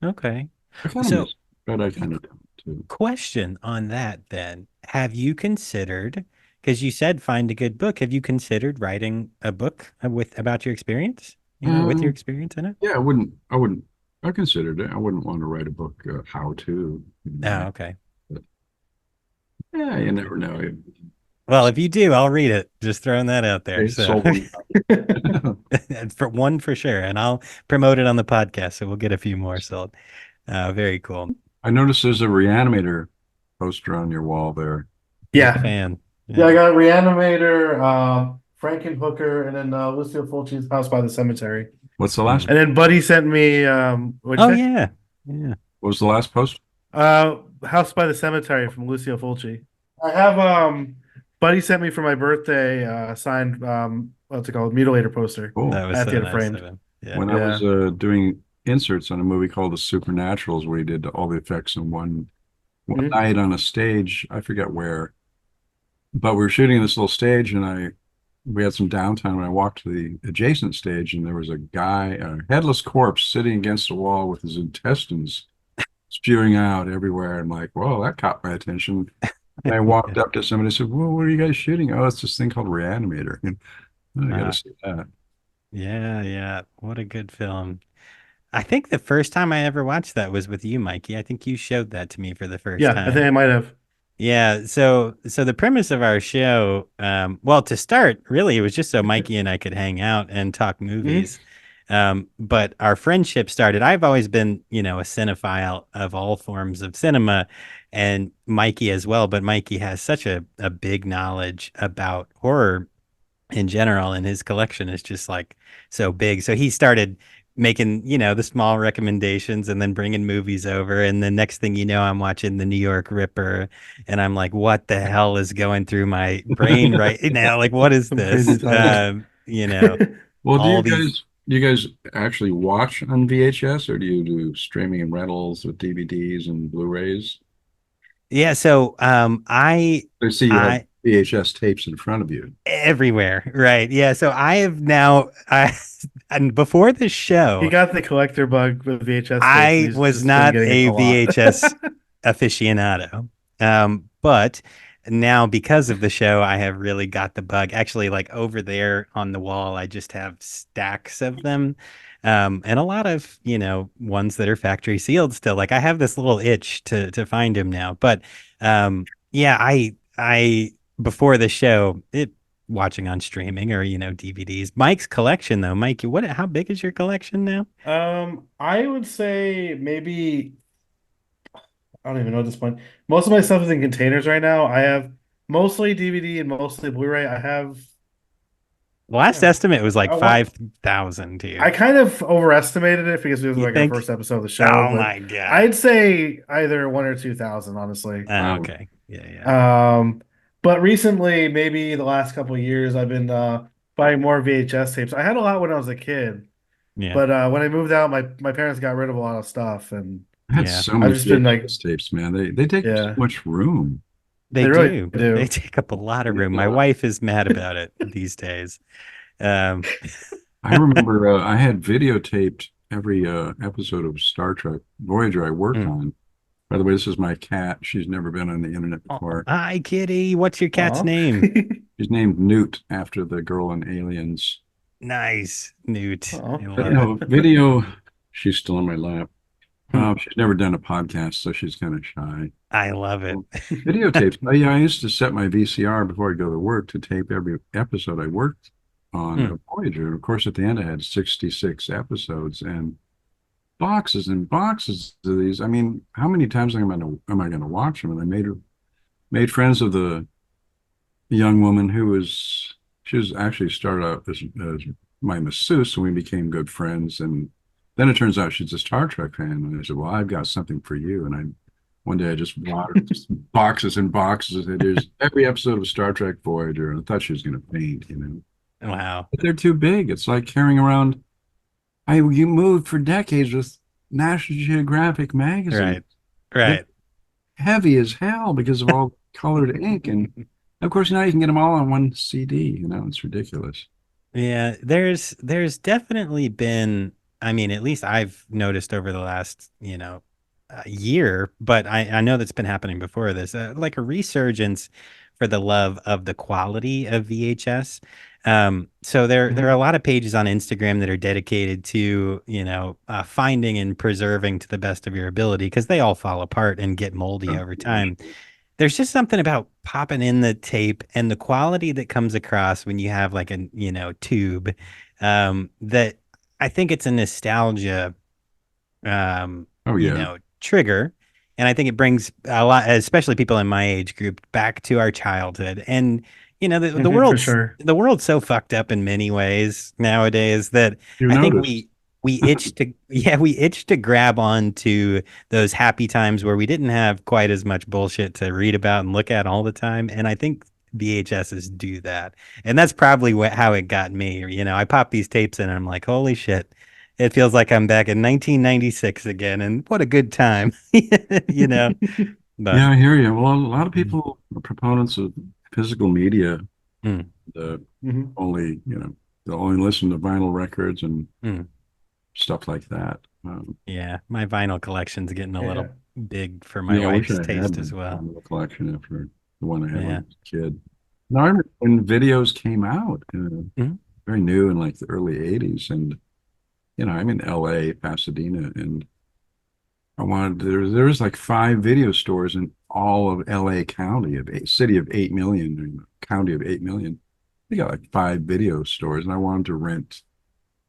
okay. I kind of So, miss it, but I kind of don't too. question on that then. Have you considered, because you said find a good book, have you considered writing a book with about your experience, with your Um, experience in it? yeah, I considered it. I wouldn't want to write a book, how to, Oh, okay. but yeah, you never know. Well, if you do, I'll read it. Just throwing that out there. They So sold one. for one for sure. And I'll promote it on the podcast. So we'll get a few more sold. Very cool. I noticed there's a Reanimator poster on your wall there. Big Yeah. fan. Yeah, I got Reanimator, Frankenhooker, and then Lucio Fulci's House by the Cemetery. What's the last? And then Buddy sent me what'd you Oh say? yeah. Yeah. What was the last post? House by the Cemetery from Lucio Fulci. I have Buddy sent me for my birthday signed what's it called, Mutilator poster. Cool. That was I have to so get it nice of framed. him. Yeah. When I was Yeah. doing inserts on a movie called The Supernaturals, where he did all the effects in one Mhm. night on a stage, I forget where, but we were shooting this little stage, and we had some downtime, and I walked to the adjacent stage, and there was a guy, a headless corpse, sitting against a wall with his intestines spewing out everywhere. I'm like, whoa, that caught my attention. And I walked up to somebody and said, well, what are you guys shooting? Oh, it's this thing called Reanimator. And I got to Uh, see that. yeah, yeah. What a good film. I think the first time I ever watched that was with you, Mikey. I think you showed that to me for the first Yeah, I think time. I might have. Yeah, so the premise of our show, well, to start, really, it was just so Mikey and I could hang out and talk Mhm. movies. But our friendship started. I've always been, a cinephile of all forms of cinema, and Mikey as well. But Mikey has such a big knowledge about horror in general, and his collection is just like so big. So he started making, the small recommendations and then bringing movies over. And the next thing you know, I'm watching the New York Ripper, and I'm like, what the hell is going through my brain right now? Like, what is Some crazy this? times. Well, All these. do you guys actually watch on VHS, or do you do streaming and rentals with DVDs and Blu-rays? Yeah. So, I see you have I, VHS tapes in front of you. everywhere. Right. Yeah. So I have now, and before the He show, got the collector bug with VHS tapes, and I he's was just been not getting it a a lot. VHS aficionado. But now because of the show, I have really got the bug. Actually, like over there on the wall, I just have stacks of them. And a lot of, ones that are factory sealed still. Like I have this little itch to find him now. But yeah, I before the show, it watching on streaming or, DVDs. Mike's collection though. Mike, how big is your collection now? I would say maybe I don't even know at this point. Most of my stuff is in containers right now. I have mostly DVD and mostly Blu-ray. I have Last man, estimate was like I want 5,000 I here. kind of overestimated it because it was You like our think? first episode of the show, Oh but my God. I'd say either 1 or 2 thousand, honestly. Wow. Okay. Yeah, yeah. Um, but recently, maybe the last couple of years, I've been buying more VHS tapes. I had a lot when I was a kid, Yeah. but when I moved out, my parents got rid of a lot of stuff, and I had Yeah. so I've many just been like, VHS tapes, man. They take up so yeah, much room. They they really do. They do. take up a lot of room. My Yeah. wife is mad about it these days. Um, I remember I had videotaped every episode of Star Trek Voyager I worked mm. on. By the way, this is my cat. She's never been on the internet Oh, before. hi, Kitty. What's your cat's Aw. name? She's named Newt after the girl in Aliens. Nice, Newt. Aw. I But love it. no, video, she's still in my lap. Hmm. She's never done a podcast, so she's kind of shy. I love it. Videotapes. Yeah, I used to set my VCR before I go to work to tape every episode I worked on Hmm. Voyager. And of course, at the end, I had 66 episodes and boxes and boxes of these. I mean, how many times am I going to watch them? And I made friends with the young woman she was actually started out as my masseuse, and we became good friends. And then it turns out she's a Star Trek fan. And I said, well, I've got something for you. And one day I just bought her just boxes and boxes. And there's every episode of Star Trek Voyager. And I thought she was going to faint. Wow. But they're too big. It's like carrying around. You moved for decades with National Geographic magazine. Right. Right. Heavy as hell because of all colored ink. And of course, now you can get them all on one CD. It's ridiculous. Yeah, there's definitely been, I mean, at least I've noticed over the last, year, but I know that's been happening before this, like a resurgence for the love of the quality of VHS. So there are Mhm. a lot of pages on Instagram that are dedicated to, finding and preserving to the best of your ability because they all fall apart and get moldy over time. There's just something about popping in the tape and the quality that comes across when you have like a, tube, that I think it's a nostalgia, Oh, yeah. trigger. And I think it brings a lot, especially people in my age group, back to our childhood. And, the Mhm, for world's sure. the world's so fucked up in many ways nowadays that You I think noticed. we itch to yeah, we itch to grab on to those happy times where we didn't have quite as much bullshit to read about and look at all the time. And I think VHSs do that. And that's probably how it got me. I pop these tapes in and I'm like, holy shit. It feels like I'm back in 1996 again, and what a good time, you know. But Yeah, I hear you. Well, a lot of people are proponents of physical media. mm, The Mhm. only, they'll only listen to vinyl records and mm, stuff like that. yeah, my vinyl collection's getting a Yeah. little big for my Yeah, I wish wife's I had taste as the well. vinyl collection after the one I had when I Yeah. was a kid. No, I remember when videos came out, Mhm. very new in like the early 80s. And, I'm in LA, Pasadena, and there was like 5 video stores in all of LA County city of 8 million, county of 8 million. We got like 5 video stores, and I wanted to rent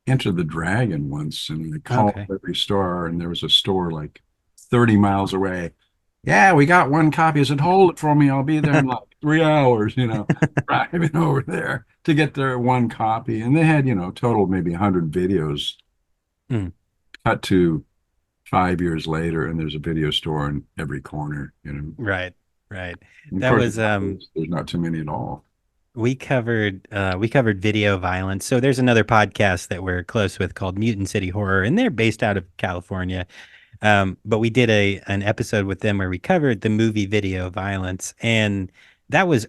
Enter the Dragon once, and I called Okay. every store, and there was a store like 30 miles away. Yeah, we got one copy. I said, hold it for me. I'll be there in like 3 hours, driving over there to get their one copy. And they had, total maybe 100 videos. Mm, Cut to 5 years later, and there's a video store in every corner. right. Right. And of That course, was there's not too many at all. we covered video violence. So there's another podcast that we're close with called Mutant City Horror, and they're based out of California. But we did an episode with them where we covered the movie video violence, and that was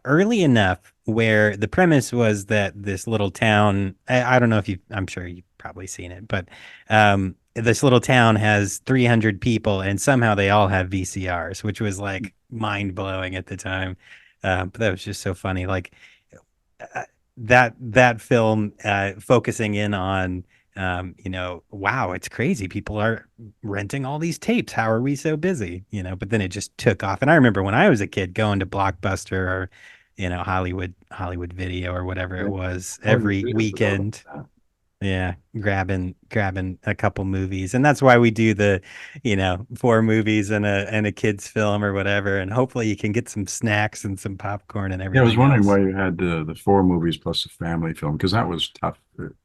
early enough where the premise was that this little town, I don't know if I'm sure you've probably seen it, but this little town has 300 people, and somehow they all have VCRs, which was like mind blowing at the time. But that was just so funny. Like uh, that film focusing in on wow, it's crazy. People are renting all these tapes. How are we so busy? But then it just took off. And I remember when I was a kid going to Blockbuster or, Hollywood Video or whatever it Yeah. was Oh, you every really forgot about weekend. that. Yeah, grabbing a couple movies. And that's why we do the, 4 movies and a kid's film or whatever. And hopefully you can get some snacks and some popcorn and Yeah, I was everything wondering else. why you had the 4 movies plus a family film, because that was tough.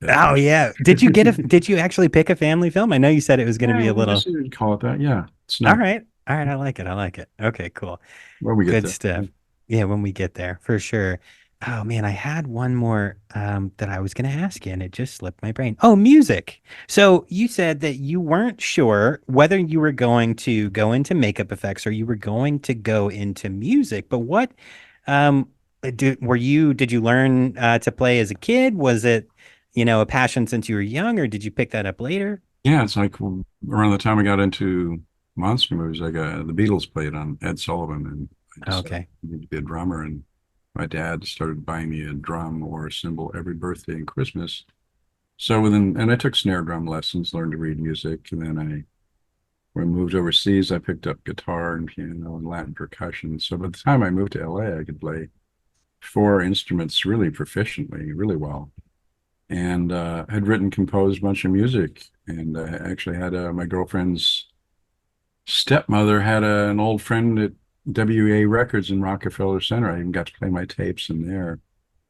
Oh yeah. Did you actually pick a family film? I know you said it was going to be Yeah, a I little. guess you'd call it that. Yeah, it's All not right. All right, I like it. I like it. Okay, cool. where we get Good there. stuff. Yeah, when we get there, for sure. Oh man, I had one more that I was going to ask you, and it just slipped my brain. Oh, music. So you said that you weren't sure whether you were going to go into makeup effects or you were going to go into music. But what did you learn to play as a kid? Was it, a passion since you were young, or did you pick that up later? Yeah, it's like around the time I got into monster movies, I got the Beatles played on Ed Sullivan, and I decided Okay. I need to be a drummer. And my dad started buying me a drum or a cymbal every birthday and Christmas. So and I took snare drum lessons, learned to read music, and then when I moved overseas, I picked up guitar and piano and Latin percussion. So by the time I moved to LA, I could play 4 instruments really proficiently, really well, and had written, composed a bunch of music. And I actually had my girlfriend's stepmother had an old friend at WA Records in Rockefeller Center. I even got to play my tapes in there.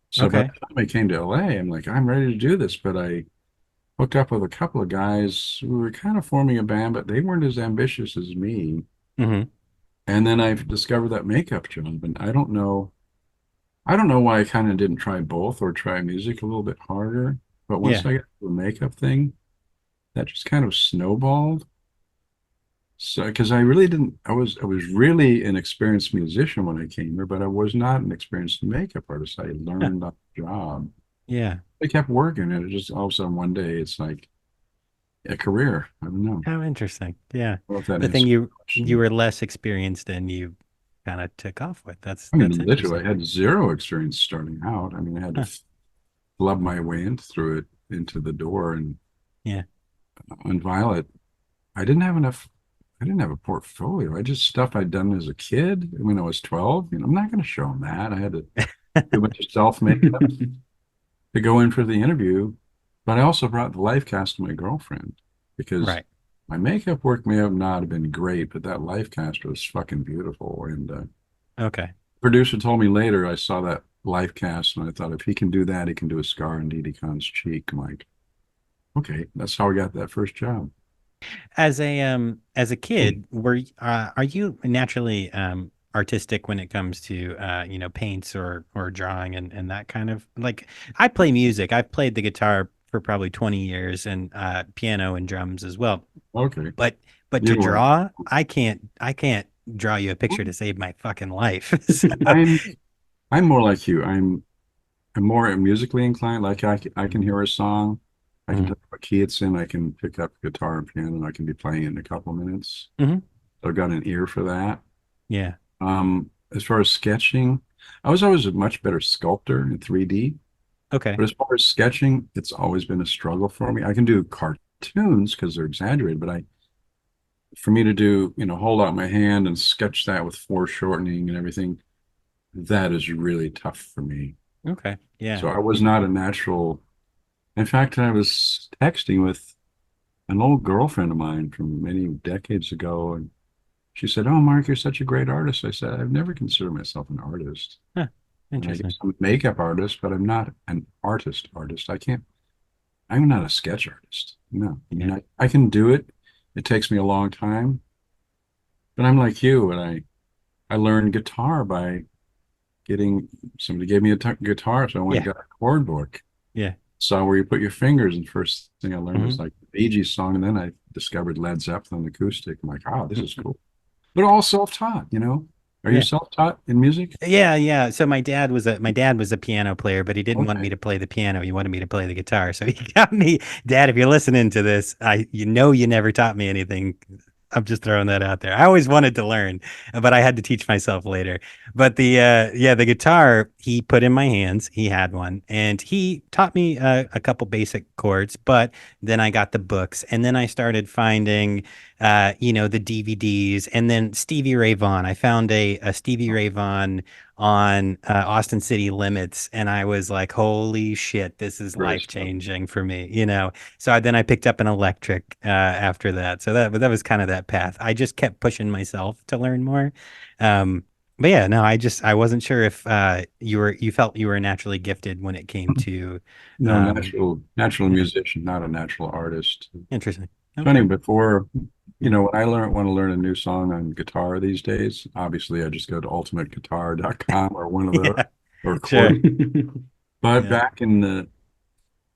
So by the Okay. time I came to LA, I'm like, I'm ready to do this. But I hooked up with a couple of guys who were kind of forming a band, but they weren't as ambitious as me. Hmm. And then I've discovered that makeup job, and I don't know why I kind of didn't try both or try music a little bit harder. But once Yeah. I got the makeup thing, that just kind of snowballed. So, because I really didn't, I was really an experienced musician when I came here, but I was not an experienced makeup artist. I Huh. learned on the job. Yeah. I kept working, and it just all of a sudden one day it's like a career. I don't know. How interesting. Yeah. I don't know if that The thing answers the you question. were less experienced and you kind of took off with. That's I mean, that's literally, interesting. I had zero experience starting out. I mean, I had to Huh. flub my way in through it into the door. And Yeah. on Violet, I didn't have enough. I didn't have a portfolio. I just stuff I'd done as a kid when I was 12. I'm not going to show them that. I had to do a bunch of self makeup to go in for the interview. But I also brought the life cast to my girlfriend because Right. my makeup work may have not have been great, but that life cast was fucking beautiful. And Okay. producer told me later, I saw that life cast and I thought, if he can do that, he can do a scar on Dee Khan's cheek. I'm like, okay, that's how I got that first job. As a Hmm. kid, are you naturally artistic when it comes to paints or drawing and that kind of like I play music. I've played the guitar for probably 20 years and piano and drums as well. Okay. But to You are. draw, I can't draw you a picture to save my fucking life. So, I'm I'm more like you. I'm more musically inclined. Like I can hear a song, I can mhm, tell what key it's in, I can pick up guitar and piano, and I can be playing it in a couple of minutes. mhm, So I've got an ear for that. yeah. As far as sketching, I was always a much better sculptor in 3D. Okay. But as far as sketching, it's always been a struggle for me. I can do cartoons because they're exaggerated, but for me to do, hold out my hand and sketch that with foreshortening and everything, that is really tough for me. Okay. Yeah. So I was not a natural. In fact, I was texting with an old girlfriend of mine from many decades ago, and she said, "Oh, Mark, you're such a great artist." I said, "I've never considered myself an artist. Huh. And I Interesting. guess I'm a makeup artist, but I'm not an artist. I can't. I'm not a sketch artist. No, I mean, Yeah. I can do it. It takes me a long time, but I'm like you, and I learned guitar by getting somebody gave me a guitar, so I went and Yeah. got a chord book. Yeah. Saw where you put your fingers, and first thing I learned was Mhm. like the Bee Gees song, and then I discovered Led Zeppelin acoustic. I'm like, oh, this is cool. But all self-taught. Are you Yeah. self-taught in music? Yeah, yeah. So my dad was a piano player, but he didn't want me Okay. to play the piano. He wanted me to play the guitar. So he got me, Dad, if you're listening to this, you never taught me anything. I'm just throwing that out there. I always wanted to learn, but I had to teach myself later. But the guitar he put in my hands. He had one, and he taught me a couple basic chords. But then I got the books, and then I started finding, the DVDs, and then Stevie Ray Vaughan. I found a Stevie Ray Vaughan on Austin City Limits, and I was like, holy shit, this is Great life stuff. changing for me. So then I picked up an electric after that. So that was kind of that path. I just kept pushing myself to learn more. Um, but yeah, no, I wasn't sure if you felt you were naturally gifted when it came to No, um, natural yeah, musician, not a natural artist. interesting. Funny, Okay. before, when I want to learn a new song on guitar these days, obviously I just go to ultimateguitar.com or one of those Yeah, or sure. chord. But Yeah. back in the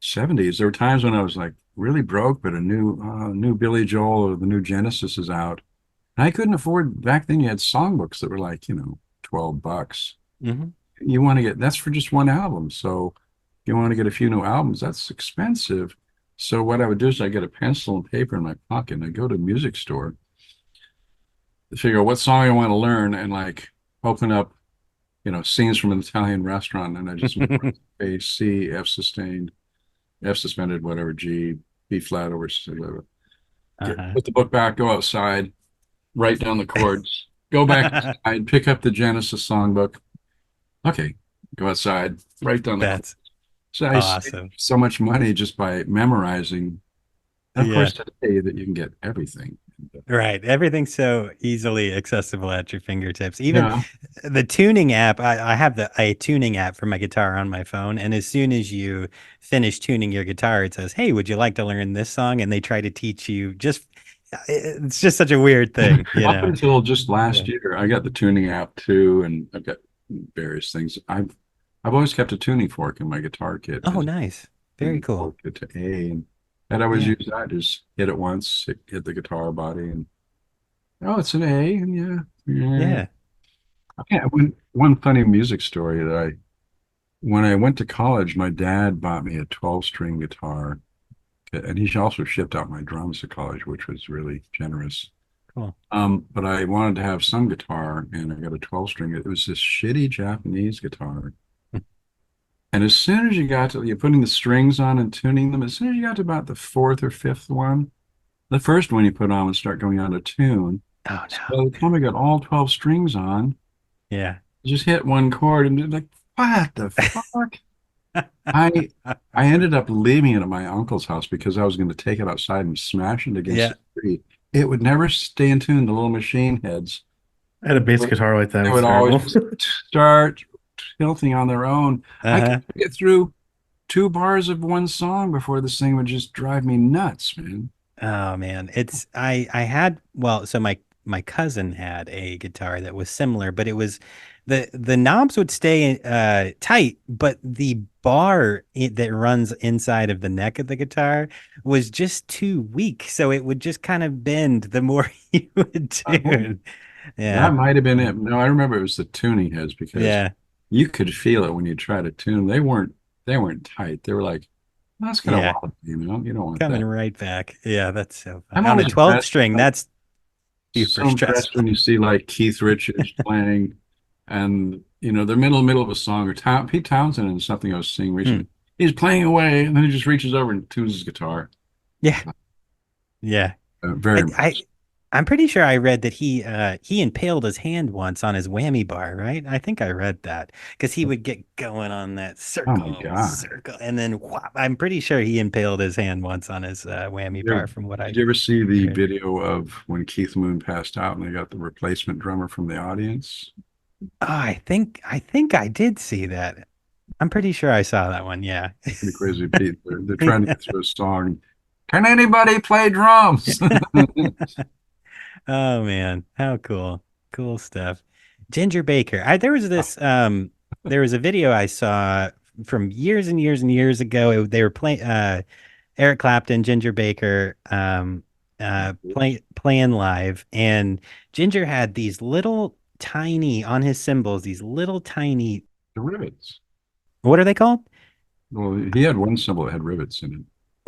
70s, there were times when I was like really broke, but a new Billy Joel or the new Genesis is out. And I couldn't afford back then you had songbooks that were like, $12. Hmm. You want to get that's for just one album. So if you want to get a few new albums, that's expensive. So what I would do is I get a pencil and paper in my pocket and I go to a music store to figure out what song I want to learn and like open up, scenes from an Italian restaurant and I just memorize A, C, F sustained, F suspended, whatever, G, B flat over C, whatever. Uh-huh. Put the book back, go outside, write down the chords, go back inside, pick up the Genesis songbook. Okay, go outside, write down the chords. That's So I saved awesome. so much money just by memorizing. And of Yeah. course, today that you can get everything. Right. Everything's so easily accessible at your fingertips. Even Yeah. the tuning app, I have a tuning app for my guitar on my phone. And as soon as you finish tuning your guitar, it says, "Hey, would you like to learn this song?" And they try to teach you it's just such a weird thing, you Up know? until just Yeah. last year, I got the tuning app too, and I've got various things. I've always kept a tuning fork in my guitar kit Oh, because nice. Very tuning cool. fork it to A, and I'd always Yeah. use that. Just hit it once, hit the guitar body, and oh, it's an A, and yeah, yeah. Yeah. Yeah, one funny music story that when I went to college, my dad bought me a 12-string guitar, and he also shipped out my drums to college, which was really generous. Cool. But I wanted to have some guitar, and I got a 12-string. It was this shitty Japanese guitar. And as soon as you're putting the strings on and tuning them, as soon as you got to about the fourth or fifth one, the first one you put on would start going out of tune. Oh, So no. by the time I got all 12 strings on, Yeah. I just hit one chord and like, what the fuck? I I ended up leaving it at my uncle's house because I was going to take it outside and smash it against Yeah. the tree. It would never stay in tune, the little machine heads. I had a bass guitar like that. They It was would always terrible. just start tilting on their own. I Uh-huh. could get through 2 bars of one song before this thing would just drive me nuts, man. Oh man, it's I had well, so my cousin had a guitar that was similar, but it was the knobs would stay tight, but the bar that runs inside of the neck of the guitar was just too weak, so it would just kind of bend the more you would tune. That Yeah, might have been it. No, I remember it was the tuning heads because yeah, you could feel it when you try to tune. They weren't tight. They were like, that's gonna yeah, wobble, you don't want coming that. right back. Yeah, that's so I'm funny. On a always 12th impressed. string, I'm that's super so impressed when stressful. you see like Keith Richards playing, and they're middle of a song, or Pete Townsend and something I was seeing Hmm. recently. He's playing away, and then he just reaches over and tunes his guitar. Yeah, yeah. Very I, I impressed. I'm pretty sure I read that he impaled his hand once on his whammy bar, right? I think I read that because he would get going on that Oh my circle, God. circle, and then whop, I'm pretty sure he impaled his hand once on his whammy You ever, bar, from what did I you ever see the read. video of when Keith Moon passed out and they got the replacement drummer from the audience? Oh, I think I did see that. I'm pretty sure I saw that one. Yeah. Pretty crazy, Pete. They're trying to get through a song. Can anybody play drums? Oh man, how cool. Cool stuff. Ginger Baker. There was there was a video I saw from years and years and years ago. They were playing Eric Clapton, Ginger Baker, playing live, and Ginger had these little tiny on his cymbals, these little tiny, The rivets. what are they called? Well, he had one cymbal that had rivets in it.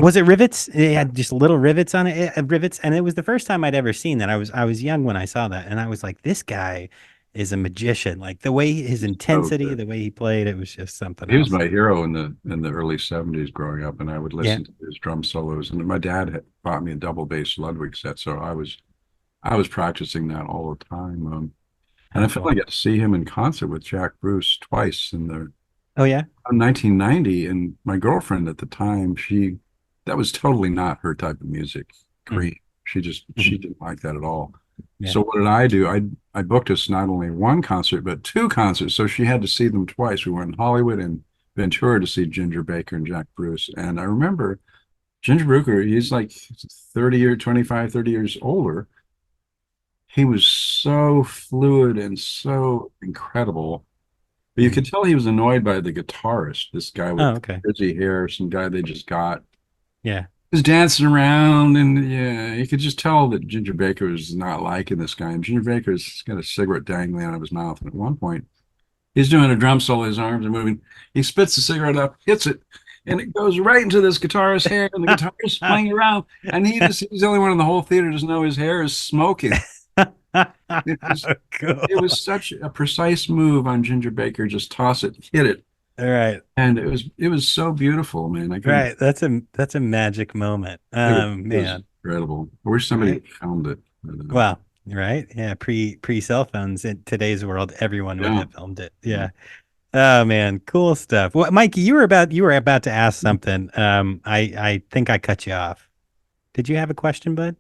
Was it rivets? It had just little rivets on it, rivets, and it was the first time I'd ever seen that. I was young when I saw that, and I was like, this guy is a magician. Like the way his So intensity, good. the way he played, it was just something He was else. my hero in the early 70s growing up, and I would Yeah. listen to his drum solos. And my dad had bought me a double bass Ludwig set, so I was practicing that all the time. And Oh, I felt cool. like I got to see him in concert with Jack Bruce twice Oh yeah. in 1990. And my girlfriend at the time, that was totally not her type of music. Mm, Cream. She mhm. didn't like that at all. Yeah. So what did I do? I booked us not only one concert but two concerts. So she had to see them twice. We went in Hollywood and Ventura to see Ginger Baker and Jack Bruce. And I remember Ginger Baker, he's like 25, 30 years older. He was so fluid and so incredible. But you Mm. could tell he was annoyed by the guitarist, this guy Oh, with okay. frizzy hair, some guy they just got. Yeah. He was dancing around, and yeah, you could just tell that Ginger Baker was not liking this guy. And Ginger Baker's got a cigarette dangling out of his mouth. And at one point, he's doing a drum solo, his arms are moving. He spits the cigarette up, hits it, and it goes right into this guitarist's hair, and the guitarist's playing around. And he's the only one in the whole theater who doesn't know his hair is smoking. It was it Cool. was such a precise move on Ginger Baker. Just toss it, hit it, All right. and it was so beautiful, man. I couldn't. Right. That's a magic moment. It was Man. incredible. I wish somebody Right. filmed it. But, Well, right. Yeah. Pre cell phones in today's world, everyone would yeah. have filmed it. Yeah. Oh man, cool stuff. Well, Mikey, you were about to ask something. I think I cut you off. Did you have a question, bud?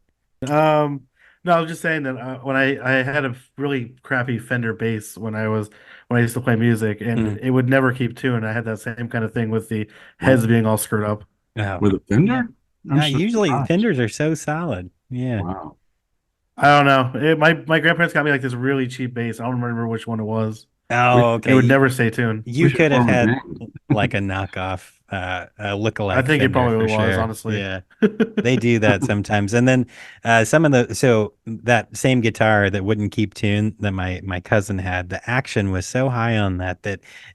No, I was just saying that when I had a really crappy Fender bass when I used to play music, and Mm. it would never keep tune. I had that same kind of thing with the What, heads being all screwed up. Oh, with a yeah. Fender? I'm so Usually surprised. fenders are so solid. Yeah. Wow. I don't know. My grandparents got me like this really cheap bass. I don't remember which one it was, We Oh, and it okay. would never stay tuned. we You should could have form a had band. like a knockoff, a I lookalike think it fender probably for was, sure. honestly. Yeah. They do that sometimes. And then so that same guitar that wouldn't keep tune that my cousin had, the action was so high on that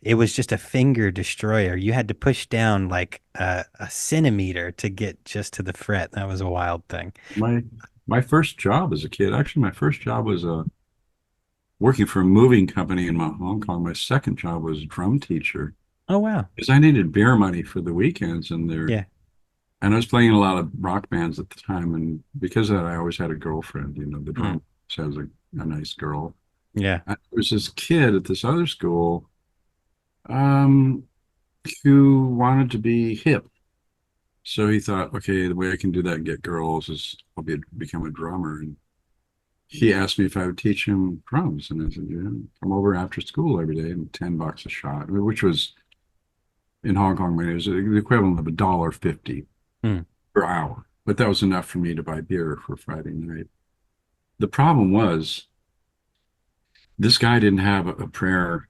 it was just a finger destroyer. You had to push down like a centimeter to get just to the fret. That was a wild thing. My first job as a kid, actually, my first job was working for a moving company in Hong Kong. My second job was drum teacher Oh wow. because I needed beer money for the weekends, Yeah. and I was playing in a lot of rock bands at the time, and because of that, I always had a girlfriend. The Mm. drum was a nice girl. Yeah. There was this kid at this other school, um, who wanted to be hip. So he thought, okay, the way I can do that and get girls is become a drummer. And he asked me if I would teach him drums. And I said, yeah, come over after school every day and $10 a shot, which was in Hong Kong money, it was the equivalent of $1.50 Mm. per hour. But that was enough for me to buy beer for Friday night. the problem was this guy didn't have a prayer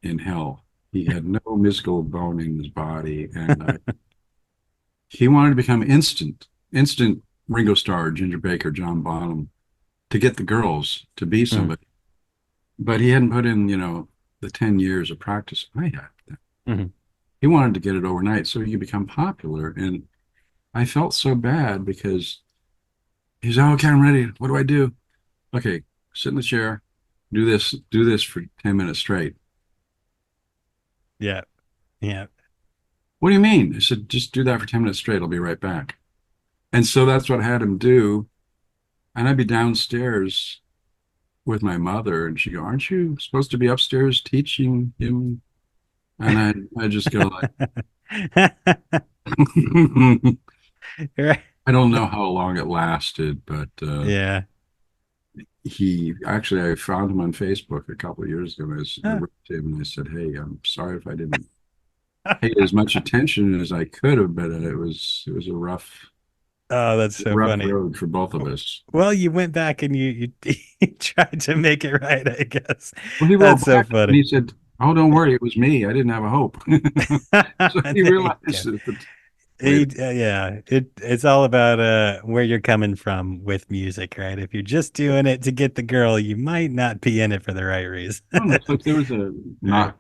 in hell. He had no musical bone in his body, and he wanted to become instant Ringo Starr, Ginger Baker, John Bonham, to get the girls to be somebody. But he hadn't put in, the 10 years of practice I had. Mhm. He wanted to get it overnight so he could become popular. And I felt so bad because he's, oh, okay, I'm ready. What do I do? Okay, sit in the chair, do this for 10 minutes straight. Yeah. Yeah. What do you mean? I said, just do that for 10 minutes straight. I'll be right back. And so that's what I had him do. And I'd be downstairs with my mother, and she'd go, aren't you supposed to be upstairs teaching him? And I just go like, Right. I don't know how long it lasted, but Yeah. I found him on Facebook a couple of years ago. I wrote to him and I said, hey, I'm sorry if I didn't pay as much attention as I could have, but it was a rough Oh, that's so funny. road for both of us. Well, you went back and you tried to make it right, I guess. Well, he wrote That's so back and funny. he said, oh, don't worry, it was me. I didn't have a hope. So he There you realized go. that. Yeah, it's all about where you're coming from with music, right? If you're just doing it to get the girl, you might not be in it for the right reason. It's like there was a not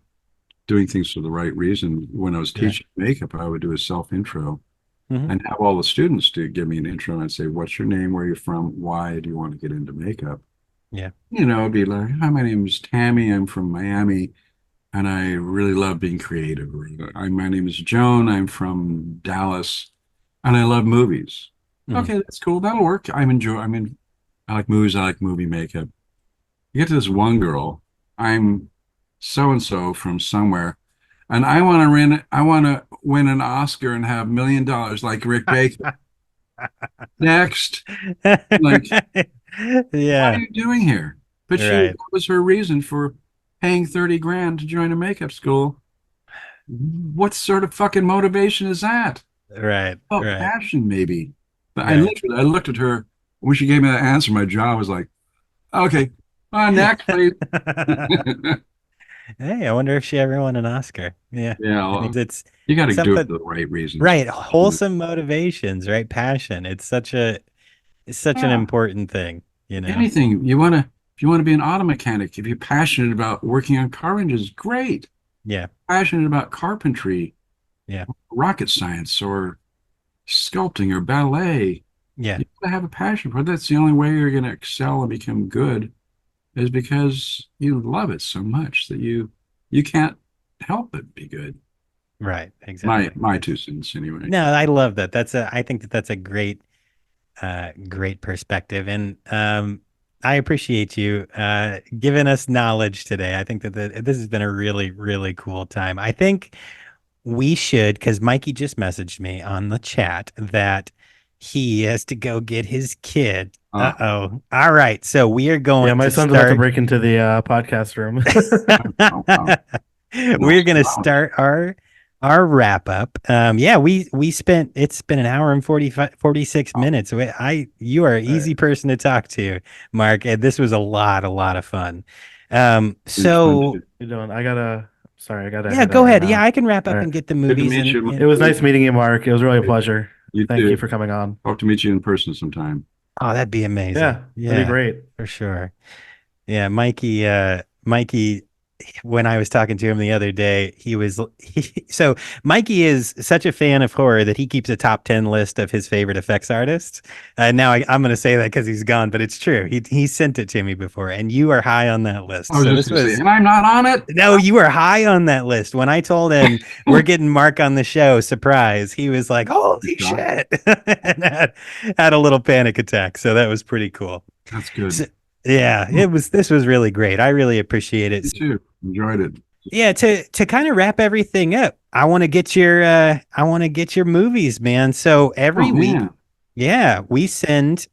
doing things for the right reason. When I was teaching makeup, I would do a self intro Mhm. and have all the students to give me an intro and I'd say, what's your name? Where you're from? Why do you want to get into makeup? Yeah. It'd be like, hi, my name is Tammy. I'm from Miami and I really love being creative. Or, my name is Joan. I'm from Dallas and I love movies. Mhm. Okay, that's cool. That'll work. I like movies. I like movie makeup. You get to this one girl, I'm so and so from somewhere, and I want to win an Oscar and have $1 million like Rick Baker. Next, like, what Yeah. are you doing here? But Right. that was her reason for paying 30 grand to join a makeup school. What sort of fucking motivation is that? Right. Oh, Right. passion, maybe. But Right. I looked at her when she gave me that answer. My jaw was like, okay, next, please. Hey, I wonder if she ever won an Oscar. Yeah. Yeah, I think it's you got to do it something, for the right reasons. right? Wholesome motivations, right? Passion. It's such an Yeah. important thing, Anything if you want to be an auto mechanic, if you're passionate about working on car engines, great. Yeah. Passionate about carpentry, Yeah. rocket science, or sculpting or ballet. Yeah. You got to have a passion for it. That's the only way you're going to excel and become good, is because you love it so much that you can't help but be good. Right. Exactly. My 2 cents anyway. No, I love that. I think that's a great perspective. And I appreciate you giving us knowledge today. I think that this has been a really, really cool time. I think we should, because Mikey just messaged me on the chat that he has to go get his kid. Uh-oh. All right. So we are going my to son's about to start. break into the podcast room. We're going to start our wrap up. It's been an hour and 46 minutes. You are an easy person to talk to, Mark. And this was a lot of fun. So You're doing. I gotta yeah, head go out ahead. right Yeah, now. I can wrap up All and right. get the Good to movies. meet you. It was nice meeting you, Mark. It was really a pleasure. You Thank too. you for coming on. Hope to meet you in person sometime. Oh, that'd be amazing. Yeah, that'd be great. For sure. Yeah, Mikey, when I was talking to him the other day, so Mikey is such a fan of horror that he keeps a top 10 list of his favorite effects artists. Now I'm going to say that because he's gone, but it's true. He sent it to me before, and you are high on that list. I was just going to say, and I'm not on it. No, you were high on that list. When I told him we're getting Mark on the show, surprise, he was like, "Holy shit!" and had a little panic attack. So that was pretty cool. That's good. So, yeah, this was really great. I really appreciate it. Me too. Enjoyed it. Yeah, to kind of wrap everything up, I want to get your movies, man. So every week, yeah, we send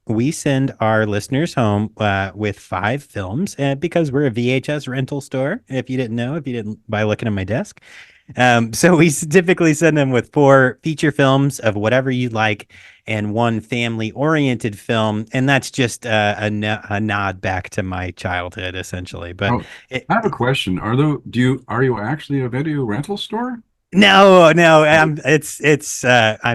our listeners home with 5 films, because we're a VHS rental store. If you didn't know, by looking at my desk, So we typically send them with 4 feature films of whatever you like and 1 family-oriented film, and that's just a nod back to my childhood, essentially. But Oh, it, I have a question. Are you actually a video rental store? no, no, Oh, I'm that's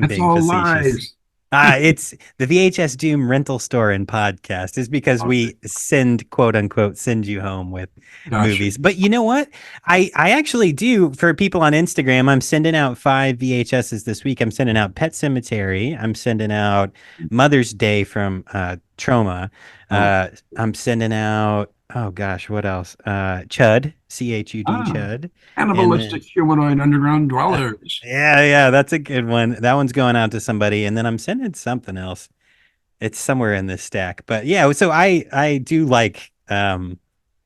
being all facetious. lies. It's the VHS Doom rental store and podcast is because Okay, we send quote unquote send you home with gotcha. movies. But you know what? I actually do for people on Instagram. I'm sending out 5 VHSs this week. I'm sending out Pet Cemetery. I'm sending out Mother's Day from Trauma. Oh, I'm sending out oh gosh, what else? Chud, CHUD ah, Chud. And cannibalistic then humanoid underground dwellers. yeah, that's a good one. That one's going out to somebody, and then I'm sending something else. It's somewhere in this stack, but yeah. So I do like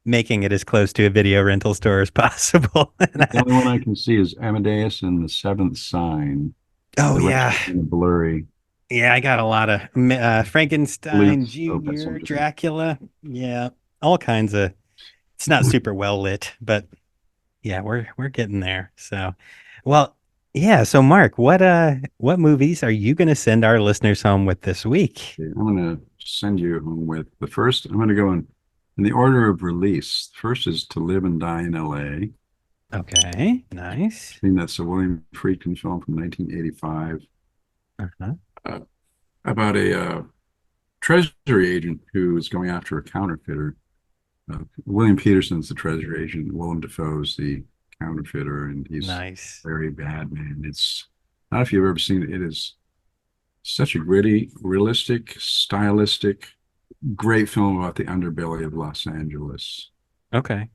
making it as close to a video rental store as possible. The only one I can see is Amadeus and the Seventh Sign. Oh The rest yeah, are kind of blurry. yeah. I got a lot of Frankenstein Beliefs. Oh, that's Jr., something different. Dracula. Yeah, all kinds of. It's not super well lit, but yeah, we're getting there. So, well, yeah. So, Mark, what movies are you going to send our listeners home with this week? Okay, I'm going to send you home with the first. I'm going to go in the order of release. First is To Live and Die in L.A. Okay, nice. I think that's a William Friedkin film from 1985 Uh-huh. uh, about a treasury agent who is going after a counterfeiter. William Peterson's the treasury agent. Willem Dafoe's the counterfeiter, and he's Nice. very bad, man. It's not if you've ever seen it. It is such a gritty, realistic, stylistic, great film about the underbelly of Los Angeles. Okay.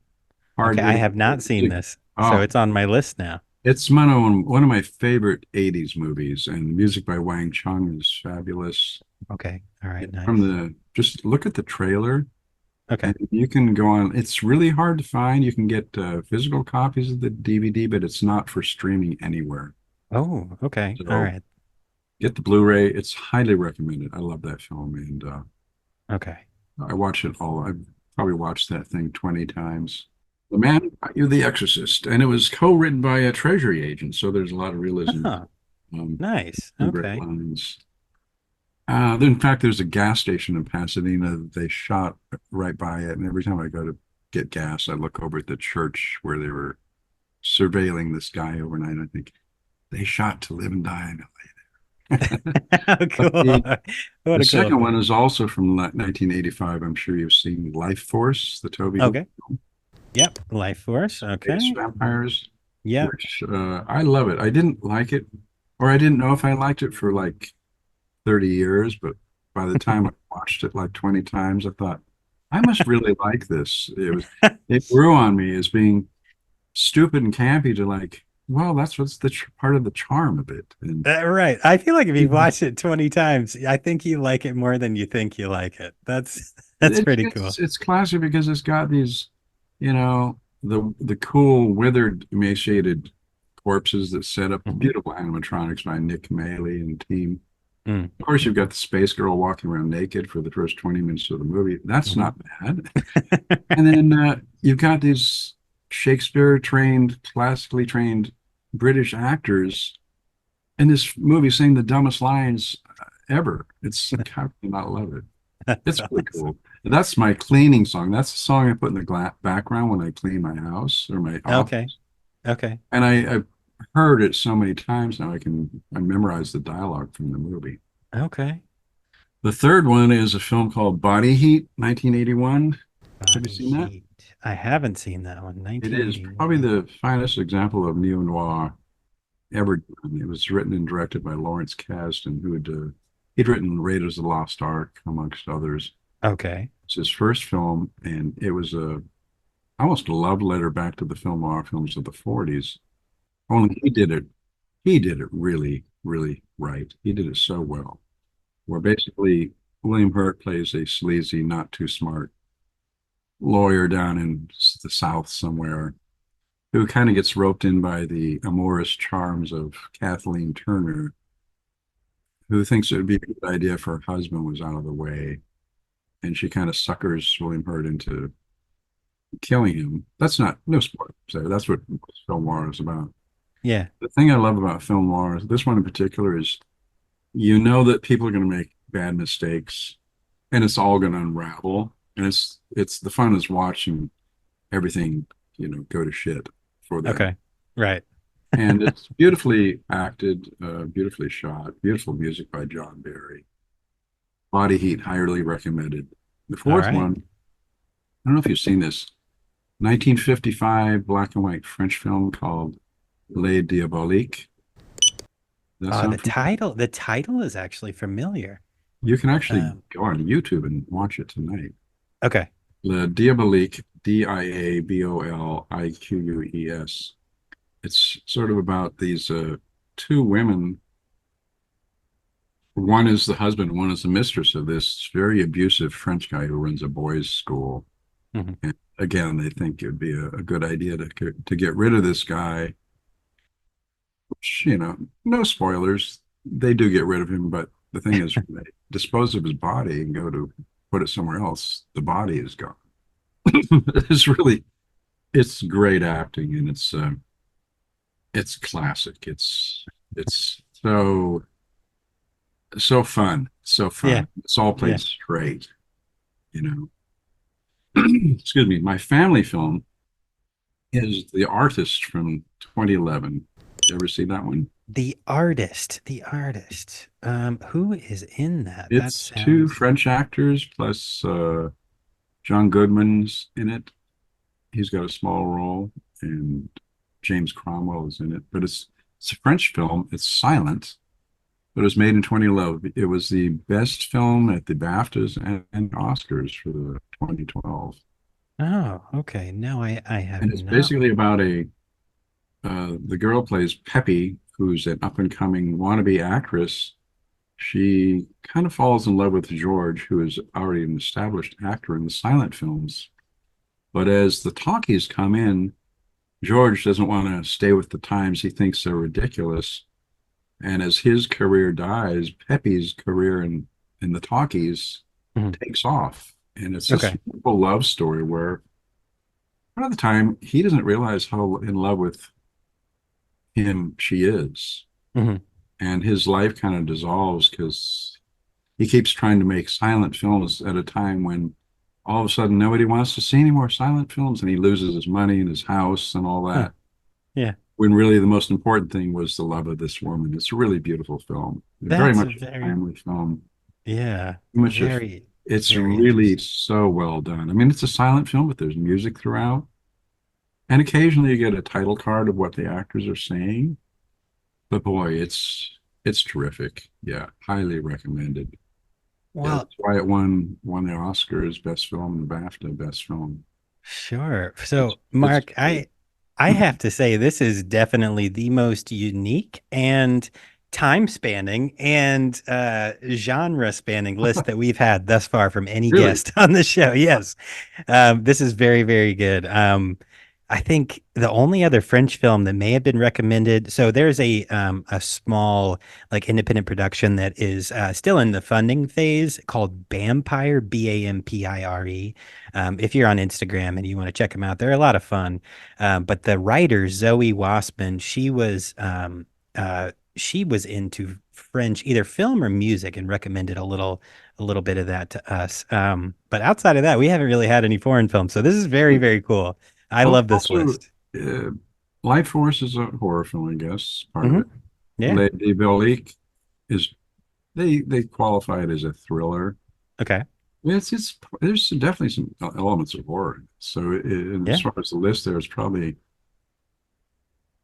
Hard Okay, I hitting. have not seen this, so Oh, it's on my list now. it's one of my favorite 80s movies, and the music by Wang Chung is fabulous. Okay. All right, From nice. the just look at the trailer, Okay. and you can go on. It's really hard to find. You can get physical copies of the DVD, but it's not for streaming anywhere. Oh, okay. All So right. get the Blu-ray. It's highly recommended. I love that film, and Okay. I watch it all. I've probably watched that thing 20 times. The Man Who Brought You the Exorcist, and it was co-written by a treasury agent, so there's a lot of realism. Oh, nice. Some great Okay. lines. In fact, there's a gas station in Pasadena that they shot right by it, and every time I go to get gas, I look over at the church where they were surveilling this guy overnight. I think they shot To Live and Die in LA. Oh, But cool. What the a cool second one thing. is also from 1985. I'm sure you've seen Life Force, the Toby Hooper Okay. Yep. Life Force. space Okay. vampires, Yep. which I love it. I didn't like it, or I didn't know if I liked it for like 30 years, but by the time I watched it like 20 times, I thought, I must really like this. It grew on me as being stupid and campy to like, well, that's what's the part of the charm of it. And Right. I feel like if you've watched it 20 times, I think you like it more than you think you like it. That's that's it's pretty cool. it's it's classic because it's got these, the cool, withered, emaciated corpses that set up the Mhm. beautiful animatronics by Nick Maley and team. Mm. Of course, you've got the space girl walking around naked for the first 20 minutes of the movie. That's Mhm. not bad. And then you've got these Shakespeare trained, classically trained British actors in this movie saying the dumbest lines ever. It's like, how can you not love it? That's It's really awesome. cool. That's my cleaning song. That's the song I put in the background when I clean my house or my Okay. office. Okay. And I've heard it so many times now I memorize the dialogue from the movie. Okay. The third one is a film called Body Heat, 1981. Have you Body seen that? Heat. I haven't seen that one. It is probably 1981. the finest example of neo-noir ever done. It was written and directed by Lawrence Kasdan, he'd written Raiders of the Lost Ark, amongst others. Okay. It's his first film, and it was almost a love letter back to the film noir films of the 40s. Only he did it really, really right. He did it so well. Where basically William Hurt plays a sleazy, not too smart lawyer down in the South somewhere who kind of gets roped in by the amorous charms of Kathleen Turner, who thinks it would be a good idea if her husband was out of the way. And she kind of suckers William Hurt into killing him. That's not, no spoilers there. That's what film noir is about. Yeah. The thing I love about film noir, this one in particular, is you know that people are going to make bad mistakes, and it's all going to unravel. And it's the fun is watching everything, go to shit for them. Okay. Right. And it's beautifully acted, beautifully shot, beautiful music by John Barry. Body Heat, highly recommended. The All fourth right. one, I don't know if you've seen this, 1955 black and white French film called Les Diaboliques. Does that sound familiar? The title is actually familiar. You can actually Um, go on YouTube and watch it tonight. okay. Le Diabolique, Diaboliques. It's sort of about these two women. One is the husband, one is the mistress of this very abusive French guy who runs a boys' school. Mhm. And again, they think it would be a good idea to get rid of this guy. Which, no spoilers. They do get rid of him, but the thing is, when they dispose of his body and go to put it somewhere else, the body is gone. It's great acting, and it's classic. It's so fun, so Yeah. fun. It's all Yeah. played straight, you know. Excuse me. My family film is The Artist from 2011. You ever see that one? The artist. Who is in that? That It's two sounds French actors plus John Goodman's in it. He's got a small role, and James Cromwell is in it. But it's a French film. It's silent, but it was made in 2011. It was the best film at the BAFTAs and Oscars for the 2012. Oh, okay. No, I have And it's not. basically about the girl plays Peppy, who's an up and coming wannabe actress. She kind of falls in love with George, who is already an established actor in the silent films. But as the talkies come in, George doesn't want to stay with the times. He thinks they're ridiculous. And as his career dies, Pepe's career in the talkies Mhm. takes off. And it's this Okay. wonderful love story where part of the time he doesn't realize how in love with him she is. Mhm. And his life kind of dissolves because he keeps trying to make silent films at a time when all of a sudden nobody wants to see any more silent films, and he loses his money and his house and all Huh. that. Yeah. When really the most important thing was the love of this woman. It's a really beautiful film. Very That's a much a very, family film. yeah, Much of very, it's very really interesting. so well done. I mean, it's a silent film, but there's music throughout. And occasionally you get a title card of what the actors are saying. But boy, it's terrific. Yeah, highly recommended. Yeah, Well, that's why it won the Oscars, best film, and the BAFTA best film. sure. It's So, it's Mark, great. I have to say this is definitely the most unique and time spanning and genre spanning list that we've had thus far from any Really? guest on the show. Yes. This is very, very good. I think the only other French film that may have been recommended. So there's a small like independent production that is still in the funding phase called Vampire, Bampire. If you're on Instagram and you want to check them out, they're a lot of fun. But the writer Zoe Wassman, she was into French, either film or music, and recommended a little bit of that to us. But outside of that, we haven't really had any foreign films, so this is very, very cool. I Well, love this also, list. uh, Life Force is a horror film, I guess, part of Hmm. it. Yeah. Les Diaboliques is they qualify it as a thriller. Okay. It's there's definitely some elements of horror. So as Yeah. far as the list, there,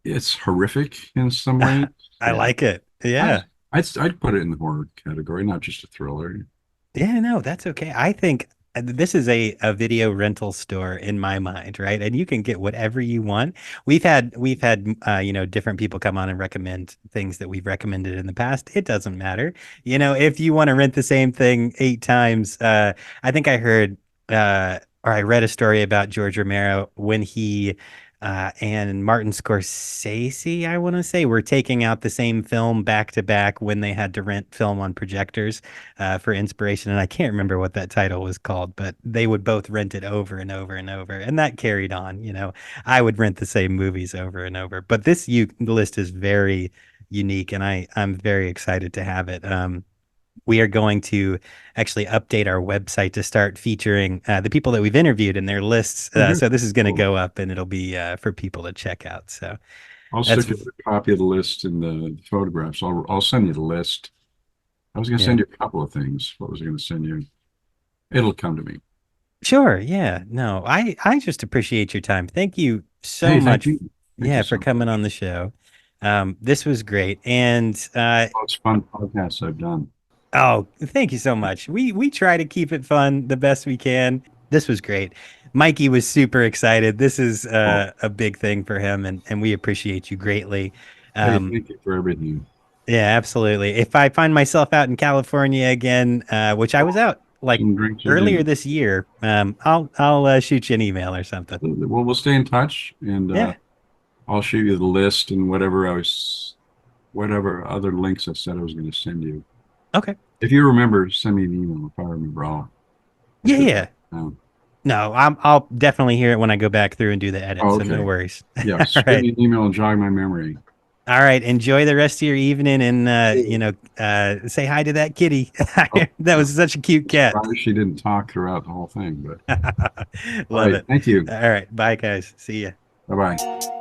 it's horrific in some ways. I Yeah, like it. I, Yeah. I'd put it in the horror category, not just a thriller. Yeah, no, that's okay. I think this is a video rental store in my mind, right? And you can get whatever you want. We've had different people come on and recommend things that we've recommended in the past. It doesn't matter. If you want to rent the same thing 8 times, I think I heard or I read a story about George Romero when he and Martin Scorsese, I want to say, were taking out the same film back to back when they had to rent film on projectors for inspiration. And I can't remember what that title was called, but they would both rent it over and over and over. And that carried on. I would rent the same movies over and over. But this list is very unique, and I'm very excited to have it. We are going to actually update our website to start featuring the people that we've interviewed in their lists. So this is going to go up, and it'll be for people to check out. So I'll stick you a copy of the list in the photographs. I'll send you the list. I was going to send you a couple of things. What was I going to send you? It'll come to me. Sure. Yeah. No, I just appreciate your time. Thank you so much. Thank you For so coming much. on the show. This was great. And It's fun podcasts I've done. oh, thank you so much. We try to keep it fun the best we can. This was great. Mikey was super excited. This is a big thing for him, and we appreciate you greatly. Hey, thank you for everything. Yeah, absolutely. If I find myself out in California again, which I was out like Some drinks or earlier dinner. this year, I'll shoot you an email or something. Well, we'll stay in touch, and Yeah. I'll shoot you the list and whatever other links I said I was going to send you. Okay. If you remember, send me an email. If I remember, Yeah, yeah. Um, No, I'll definitely hear it when I go back through and do the edit. Oh, So no okay. worries. yeah, All send right. me an email and jog my memory. All right. Enjoy the rest of your evening, and say hi to that kitty. That was such a cute cat. Sorry she didn't talk throughout the whole thing, but Love right, it. thank you. All right. Bye, guys. See ya. Bye bye.